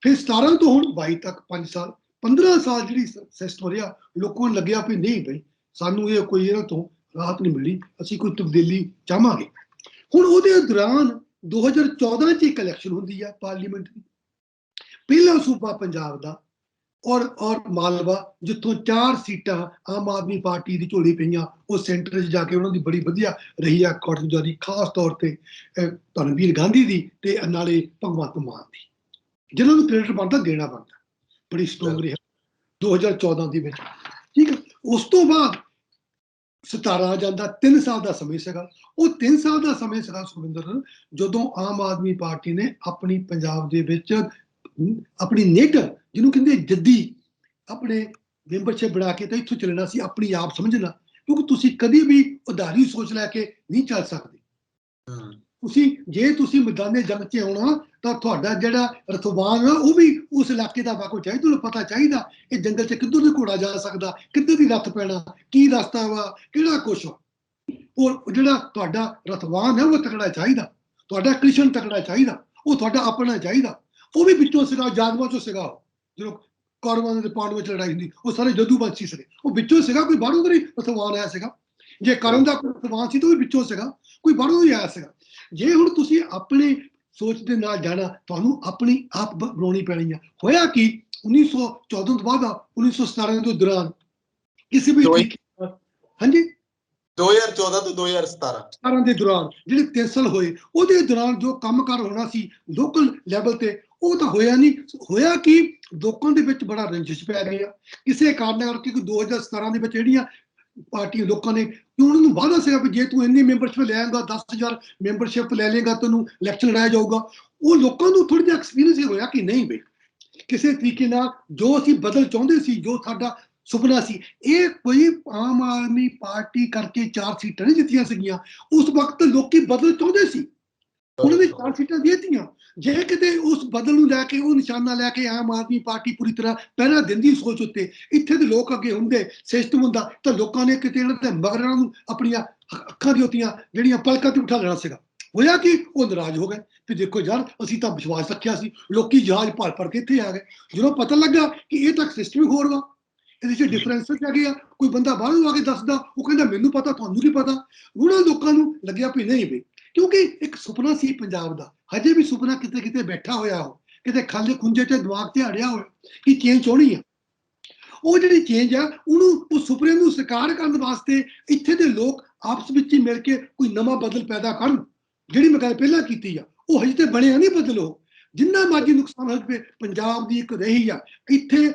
ਫਿਰ 17 ਤੋਂ ਹੁਣ 22 ਤੱਕ 5 ਸਾਲ, 15 ਸਾਲ ਜਿਹੜੀ ਸਿਸਟਮ ਰਿਹਾ, ਲੋਕਾਂ ਨੂੰ ਲੱਗਿਆ ਵੀ ਨਹੀਂ ਬਈ ਸਾਨੂੰ ਇਹ ਕੋਈ ਇਹਨਾਂ ਤੋਂ ਰਾਹਤ ਨਹੀਂ ਮਿਲੀ, ਅਸੀਂ ਕੋਈ ਤਬਦੀਲੀ ਚਾਹਾਂਗੇ। ਹੁਣ ਉਹਦੇ ਦੌਰਾਨ 2014 'ਚ ਇੱਕ ਇਲੈਕਸ਼ਨ ਹੁੰਦੀ ਹੈ ਪਾਰਲੀਮੈਂਟ ਦੀ, ਪਹਿਲਾ ਸੂਬਾ ਪੰਜਾਬ ਦਾ ਔਰ ਮਾਲਵਾ, ਜਿੱਥੋਂ 4 ਸੀਟਾਂ ਆਮ ਆਦਮੀ ਪਾਰਟੀ ਦੀ ਝੋਲੀ ਪਈਆਂ, ਉਹ ਸੈਂਟਰ 'ਚ ਜਾ ਕੇ ਉਹਨਾਂ ਦੀ ਬੜੀ ਵਧੀਆ ਰਹੀ ਆ ਕਾਰਗੁਜ਼ਾਰੀ, ਖਾਸ ਤੌਰ ਤੇ ਧਰਮਵੀਰ ਗਾਂਧੀ ਦੀ ਤੇ ਨਾਲੇ ਭਗਵੰਤ ਮਾਨ ਦੀ, ਜਿਹਨਾਂ ਨੂੰ ਕ੍ਰੈਡਿਟ ਬਣਦਾ ਦੇਣਾ ਬਣਦਾ, ਬੜੀ ਸਟਰੋਂਗ ਰਿਹਾ 2014 ਦੇ ਵਿੱਚ। ਠੀਕ ਹੈ, ਉਸ ਤੋਂ ਬਾਅਦ 17 ਆ ਜਾਂਦਾ, 3 ਸਾਲ ਦਾ ਸਮੇਂ ਸੀਗਾ। ਉਹ 3 ਸਾਲ ਦਾ ਸਮੇਂ ਸੀਗਾ ਸੁਖਵਿੰਦਰ, ਜਦੋਂ ਆਮ ਆਦਮੀ ਪਾਰਟੀ ਨੇ ਆਪਣੀ ਪੰਜਾਬ ਦੇ ਵਿੱਚ ਆਪਣੀ ਨੇਟਰ, ਜਿਹਨੂੰ ਕਹਿੰਦੇ ਜੱਦੀ, ਆਪਣੇ ਮੈਂਬਰਸ਼ਿਪ ਬਣਾ ਕੇ ਤਾਂ ਇੱਥੋਂ ਚੱਲਣਾ ਸੀ, ਆਪਣੀ ਆਪ ਸਮਝਣਾ, ਕਿਉਂਕਿ ਤੁਸੀਂ ਕਦੀ ਵੀ ਉਧਾਰੀ ਸੋਚ ਲੈ ਕੇ ਨਹੀਂ ਚੱਲ ਸਕਦੇ। ਜੇ ਤੁਸੀਂ ਮੈਦਾਨੇ ਜੰਗ 'ਚ ਆਉਣਾ ਤਾਂ ਤੁਹਾਡਾ ਜਿਹੜਾ ਰਥਵਾਨ ਆ ਉਹ ਵੀ ਉਸ ਇਲਾਕੇ ਦਾ ਵਾਕਫ ਚਾਹੀਦਾ, ਤੁਹਾਨੂੰ ਪਤਾ ਚਾਹੀਦਾ ਇਹ ਜੰਗਲ 'ਚ ਕਿੱਧਰ ਦੀ ਘੋੜਾ ਜਾ ਸਕਦਾ, ਕਿੱਧਰ ਦੀ ਰੱਥ ਪੈਣਾ, ਕੀ ਰਸਤਾ ਵਾ, ਕਿਹੜਾ ਕੁਛ ਵਾ। ਉਹ ਜਿਹੜਾ ਤੁਹਾਡਾ ਰਥਵਾਨ ਹੈ ਉਹ ਤਕੜਾ ਚਾਹੀਦਾ, ਤੁਹਾਡਾ ਕ੍ਰਿਸ਼ਨ ਤਕੜਾ ਚਾਹੀਦਾ, ਉਹ ਤੁਹਾਡਾ ਆਪਣਾ ਚਾਹੀਦਾ। ਉਹ ਵੀ ਵਿੱਚੋਂ ਸੀਗਾ, ਜਾਦਵਾਂ ਚੋਂ ਸੀਗਾ, ਜਦੋਂ ਕੌਰਵਾਂ ਦੇ ਪਾਂਡਵਾਂ 'ਚ ਲੜਾਈ ਹੁੰਦੀ, ਉਹ ਸਾਰੇ ਜਦੂਬੰਸ਼ੀ ਸੀਗੇ, ਉਹ ਵਿੱਚੋਂ ਸੀਗਾ, ਕੋਈ ਬਾਹਰੋਂ ਦਾ ਨਹੀਂ ਰਥਵਾਨ ਆਇਆ ਸੀਗਾ। ਜੇ ਕਰਨ ਦਾ ਕੋਈ ਰਥਵਾਨ ਸੀ ਤਾਂ ਉਹ ਵੀ ਵਿੱਚੋਂ ਸੀਗਾ, ਕੋਈ ਬਾਹਰੋਂ ਨਹੀਂ ਆਇਆ ਸੀਗਾ। ਜੇ ਹੁਣ ਤੁਸੀਂ ਆਪਣੀ ਸੋਚ ਦੇ ਨਾਲ ਜਾਣਾ, ਤੁਹਾਨੂੰ ਆਪਣੀ ਆਪ ਬਣਾਉਣੀ ਪੈਣੀ ਆ। ਹੋਇਆ ਕਿ 1914 ਤੋਂ ਬਾਅਦ 1917 ਦੇ ਦੌਰਾਨ ਕਿਸੇ ਵੀ ਤਰੀਕੇ, ਹਾਂਜੀ 2014 ਤੋਂ 2017 ਦੇ ਦੌਰਾਨ ਜਿਹੜੇ 3 ਸਾਲ ਹੋਏ, ਉਹਦੇ ਦੌਰਾਨ ਜੋ ਕੰਮਕਾਰ ਹੋਣਾ ਸੀ ਲੋਕਲ ਲੈਵਲ ਤੇ, ਉਹ ਤਾਂ ਹੋਇਆ ਨਹੀਂ। ਹੋਇਆ ਕਿ ਲੋਕਾਂ ਦੇ ਵਿੱਚ ਬੜਾ ਰੰਜਿਸ਼ ਪੈ ਗਈ ਆ ਕਿਸੇ ਕਾਰਨ ਕਰਕੇ, ਕਿ 2017 ਦੇ ਵਿੱਚ ਜਿਹੜੀਆਂ ਪਾਰਟੀਆਂ ਲੋਕਾਂ ਨੇ, ਉਹਨਾਂ ਨੂੰ ਵਾਅਦਾ ਸੀਗਾ ਵੀ ਜੇ ਤੂੰ ਇੰਨੀ ਮੈਂਬਰਸ਼ਿਪ ਲੈ ਆਏਗਾ, 10,000 ਮੈਂਬਰਸ਼ਿਪ ਲੈ ਲੇਗਾ, ਤੈਨੂੰ ਇਲੈਕਸ਼ਨ ਲੜਾਇਆ ਜਾਊਗਾ। ਉਹ ਲੋਕਾਂ ਨੂੰ ਥੋੜਾ ਜਿਹਾ ਐਕਸਪੀਰੀਅੰਸ ਇਹ ਹੋਇਆ ਕਿ ਨਹੀਂ ਬਈ, ਕਿਸੇ ਤਰੀਕੇ ਨਾਲ ਜੋ ਅਸੀਂ ਬਦਲ ਚਾਹੁੰਦੇ ਸੀ, ਜੋ ਸਾਡਾ ਸੁਪਨਾ ਸੀ, ਇਹ ਕੋਈ ਆਮ ਆਦਮੀ ਪਾਰਟੀ ਕਰਕੇ 4 ਸੀਟਾਂ ਨਹੀਂ ਜਿੱਤੀਆਂ ਸੀਗੀਆਂ। ਉਸ ਵਕਤ ਲੋਕੀ ਬਦਲ ਚਾਹੁੰਦੇ ਸੀ, ਉਹਨਾਂ ਨੇ 4 ਸੀਟਾਂ ਦੇ ਦਿੱਤੀਆਂ। ਜੇ ਕਿਤੇ ਉਸ ਬਦਲ ਨੂੰ ਲੈ ਕੇ, ਉਹ ਨਿਸ਼ਾਨਾ ਲੈ ਕੇ ਆਮ ਆਦਮੀ ਪਾਰਟੀ ਪੂਰੀ ਤਰ੍ਹਾਂ ਪਹਿਲਾਂ ਦਿੰਦੀ ਸੋਚ ਉੱਤੇ, ਇੱਥੇ ਦੇ ਲੋਕ ਅੱਗੇ ਹੁੰਦੇ, ਸਿਸਟਮ ਹੁੰਦਾ, ਤਾਂ ਲੋਕਾਂ ਨੇ ਕਿਤੇ ਇਹਨਾਂ ਦੇ ਮਗਰਾਂ ਨੂੰ ਆਪਣੀਆਂ ਅੱਖਾਂ ਦੀਆਂ ਉੱਤੀਆਂ ਜਿਹੜੀਆਂ ਪਲਕਾਂ ਤੇ ਉਠਾ ਲੈਣਾ ਸੀਗਾ। ਹੋਇਆ ਕਿ ਉਹ ਨਾਰਾਜ਼ ਹੋ ਗਏ ਵੀ ਦੇਖੋ ਯਾਰ, ਅਸੀਂ ਤਾਂ ਵਿਸ਼ਵਾਸ ਰੱਖਿਆ ਸੀ, ਲੋਕੀ ਜਹਾਜ਼ ਭਰ ਕੇ ਇੱਥੇ ਆ ਗਏ। ਜਦੋਂ ਪਤਾ ਲੱਗਾ ਕਿ ਇਹ ਤਾਂ ਸਿਸਟਮ ਹੀ ਹੋਰ ਵਾ, ਇਹਦੇ 'ਚ ਡਿਫਰੈਂਸ ਹੈਗੇ ਆ, ਕੋਈ ਬੰਦਾ ਬਾਹਰੋਂ ਆ ਕੇ ਦੱਸਦਾ, ਉਹ ਕਹਿੰਦਾ ਮੈਨੂੰ ਪਤਾ, ਤੁਹਾਨੂੰ ਕੀ ਪਤਾ। ਉਹਨਾਂ ਲੋਕਾਂ ਨੂੰ ਲੱਗਿਆ ਵੀ ਨਹੀਂ ਬਈ, ਕਿਉਂਕਿ ਇੱਕ ਸੁਪਨਾ ਸੀ ਪੰਜਾਬ ਦਾ, ਹਜੇ ਵੀ ਸੁਪਨਾ ਕਿਤੇ ਕਿਤੇ ਬੈਠਾ ਹੋਇਆ, ਉਹ ਕਿਤੇ ਖਾਲੇ ਖੁੰਝੇ ਤੇ ਦਿਮਾਗ ਤੇ ਅੜਿਆ ਹੋਇਆ ਕਿ ਚੇਂਜ ਹੋਣੀ ਆ। ਉਹ ਜਿਹੜੀ ਚੇਂਜ ਆ, ਉਹਨੂੰ, ਉਹ ਸੁਪਨੇ ਨੂੰ ਸਾਕਾਰ ਕਰਨ ਵਾਸਤੇ ਇੱਥੇ ਦੇ ਲੋਕ ਆਪਸ ਵਿੱਚ ਹੀ ਮਿਲ ਕੇ ਕੋਈ ਨਵਾਂ ਬਦਲ ਪੈਦਾ ਕਰਨ। ਜਿਹੜੀ ਮੈਂ ਗੱਲ ਪਹਿਲਾਂ ਕੀਤੀ ਆ, ਉਹ ਹਜੇ ਤੇ ਬਣਿਆ ਨਹੀਂ ਬਦਲ। ਉਹ ਜਿੰਨਾ ਮਰਜ਼ੀ ਨੁਕਸਾਨ ਹੋ ਜਾਵੇ, ਪੰਜਾਬ ਦੀ ਇੱਕ ਰਹੀ ਆ, ਇੱਥੇ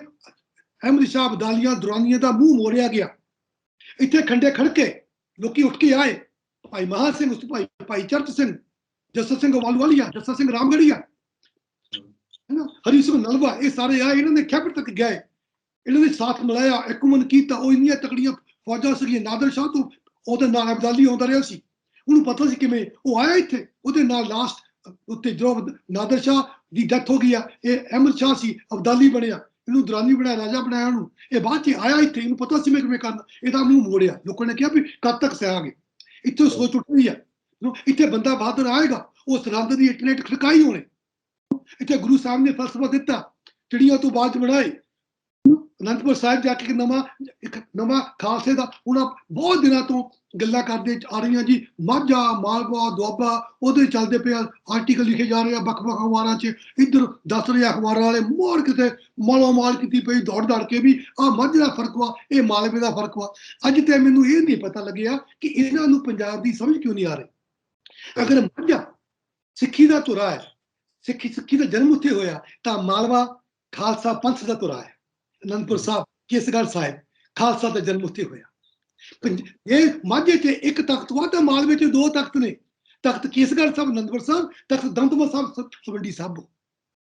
ਅਹਿਮਦ ਸ਼ਾਹ ਅਬਦਾਲੀਆਂ ਦੁਰਾਨੀਆਂ ਦਾ ਮੂੰਹ ਮੋੜਿਆ ਗਿਆ, ਇੱਥੇ ਖੰਡੇ ਖੜਕੇ ਲੋਕੀ ਉੱਠ ਕੇ ਆਏ, ਭਾਈ ਮਹਾਂ ਸਿੰਘ, ਭਾਈ ਚਰਚ ਸਿੰਘ, ਜੱਸਾ ਸਿੰਘ ਵਾਲੂਵਾਲੀਆ, ਜੱਸਾ ਸਿੰਘ ਰਾਮਗੜੀਆ, ਹਰੀ ਸਿੰਘ ਨਲਵਾ, ਇਹ ਸਾਰੇ ਆਏ, ਇਹਨਾਂ ਨੇ ਖੈਬਰ ਤੱਕ ਗਏ, ਇਹਨਾਂ ਨੇ ਸਾਥ ਮਿਲਾਇਆ, ਇਕਮਨ ਕੀਤਾ। ਉਹ ਇੰਨੀਆਂ ਤਕੜੀਆਂ ਫੌਜਾਂ ਸੀਗੀਆਂ, ਨਾਦਰ ਸ਼ਾਹ ਤੋਂ ਉਹਦੇ ਨਾਲ ਅਬਦਾਲੀ ਆਉਂਦਾ ਰਿਹਾ ਸੀ, ਉਹਨੂੰ ਪਤਾ ਸੀ ਕਿਵੇਂ ਉਹ ਆਇਆ ਇੱਥੇ। ਉਹਦੇ ਨਾਲ ਲਾਸਟ ਉੱਤੇ ਜਦੋਂ ਨਾਦਰ ਸ਼ਾਹ ਦੀ ਡੈਥ ਹੋ ਗਈ ਆ, ਇਹ ਅਹਿਮਦ ਸ਼ਾਹ ਸੀ, ਅਬਦਾਲੀ ਬਣਿਆ, ਇਹਨੂੰ ਦੁਰਾਨੀ ਬਣਾਇਆ, ਰਾਜਾ ਬਣਾਇਆ ਉਹਨੂੰ। ਇਹ ਬਾਅਦ 'ਚ ਆਇਆ ਇੱਥੇ, ਇਹਨੂੰ ਪਤਾ ਸੀ ਮੈਂ ਕਿਵੇਂ ਕਰਨਾ, ਇਹਦਾ ਮੂੰਹ ਮੋੜਿਆ। ਲੋਕਾਂ ਨੇ ਕਿਹਾ ਵੀ ਕਦ ਤੱਕ ਸਹਾਂਗੇ, ਇੱਥੇ ਸੋਚ ਉੱਠੀ ਆ, ਇੱਥੇ ਬੰਦਾ ਬਹਾਦਰ ਆਏਗਾ, ਉਹ ਸਰਹੰਦ ਦੀ ਇੰਟਰਨੈਟ ਖੜਕਾਈ ਹੋਣੇ, ਇੱਥੇ ਗੁਰੂ ਸਾਹਿਬ ਨੇ ਫਲਸਫਾ ਦਿੱਤਾ, ਚਿੜੀਆਂ ਤੋਂ ਬਾਜ ਬਣਾਏ। ਅਨੰਦਪੁਰ ਸਾਹਿਬ ਜਾ ਕੇ ਇੱਕ ਨਵਾਂ ਖਾਲਸੇ ਦਾ, ਉਹਨਾਂ ਬਹੁਤ ਦਿਨਾਂ ਤੋਂ ਗੱਲਾਂ ਕਰਦੇ ਆ ਰਹੀਆਂ ਜੀ, ਮਾਝਾ, ਮਾਲਵਾ, ਦੁਆਬਾ, ਉਹਦੇ ਚੱਲਦੇ ਪਏ ਆਰਟੀਕਲ ਲਿਖੇ ਜਾ ਰਹੇ ਆ ਵੱਖ-ਵੱਖ ਅਖਬਾਰਾਂ 'ਚ। ਇੱਧਰ ਦੱਸ ਰਹੇ ਅਖਬਾਰਾਂ ਵਾਲੇ ਮੋੜ ਕਿਤੇ ਮਾਲੋ ਮਾਲ ਕੀਤੀ ਪਈ, ਦੌੜ ਕੇ ਵੀ ਆਹ ਮਾਝੇ ਦਾ ਫਰਕ ਵਾ, ਇਹ ਮਾਲਵੇ ਦਾ ਫਰਕ ਵਾ। ਅੱਜ ਤੇ ਮੈਨੂੰ ਇਹ ਨਹੀਂ ਪਤਾ ਲੱਗਿਆ ਕਿ ਇਹਨਾਂ ਨੂੰ ਪੰਜਾਬ ਦੀ ਸਮਝ ਕਿਉਂ ਨਹੀਂ ਆ ਰਹੀ। ਅਗਰ ਮਾਝਾ ਸਿੱਖੀ ਦਾ ਧੁਰਾ ਹੈ, ਸਿੱਖੀ ਦਾ ਜਨਮ ਉੱਥੇ ਹੋਇਆ, ਤਾਂ ਮਾਲਵਾ ਖਾਲਸਾ ਪੰਥ ਦਾ ਧੁਰਾ ਹੈ। ਅਨੰਦਪੁਰ ਸਾਹਿਬ, ਕੇਸਗੜ੍ਹ ਸਾਹਿਬ, ਖਾਲਸਾ ਦਾ ਜਨਮ ਉੱਥੇ ਹੋਇਆ। ਇਹ ਮਾਝੇ 'ਚ ਇੱਕ ਤਖਤ ਵਾ, ਤਾਂ ਮਾਲਵੇ 'ਚ 2 ਤਖਤ ਨੇ, ਤਖਤ ਕੇਸਗੜ੍ਹ ਸਾਹਿਬ ਅਨੰਦਪੁਰ ਸਾਹਿਬ, ਤਖਤ ਦਮਦਮਾ ਸਾਹਿਬ ਤਲਵੰਡੀ ਸਾਬੋ।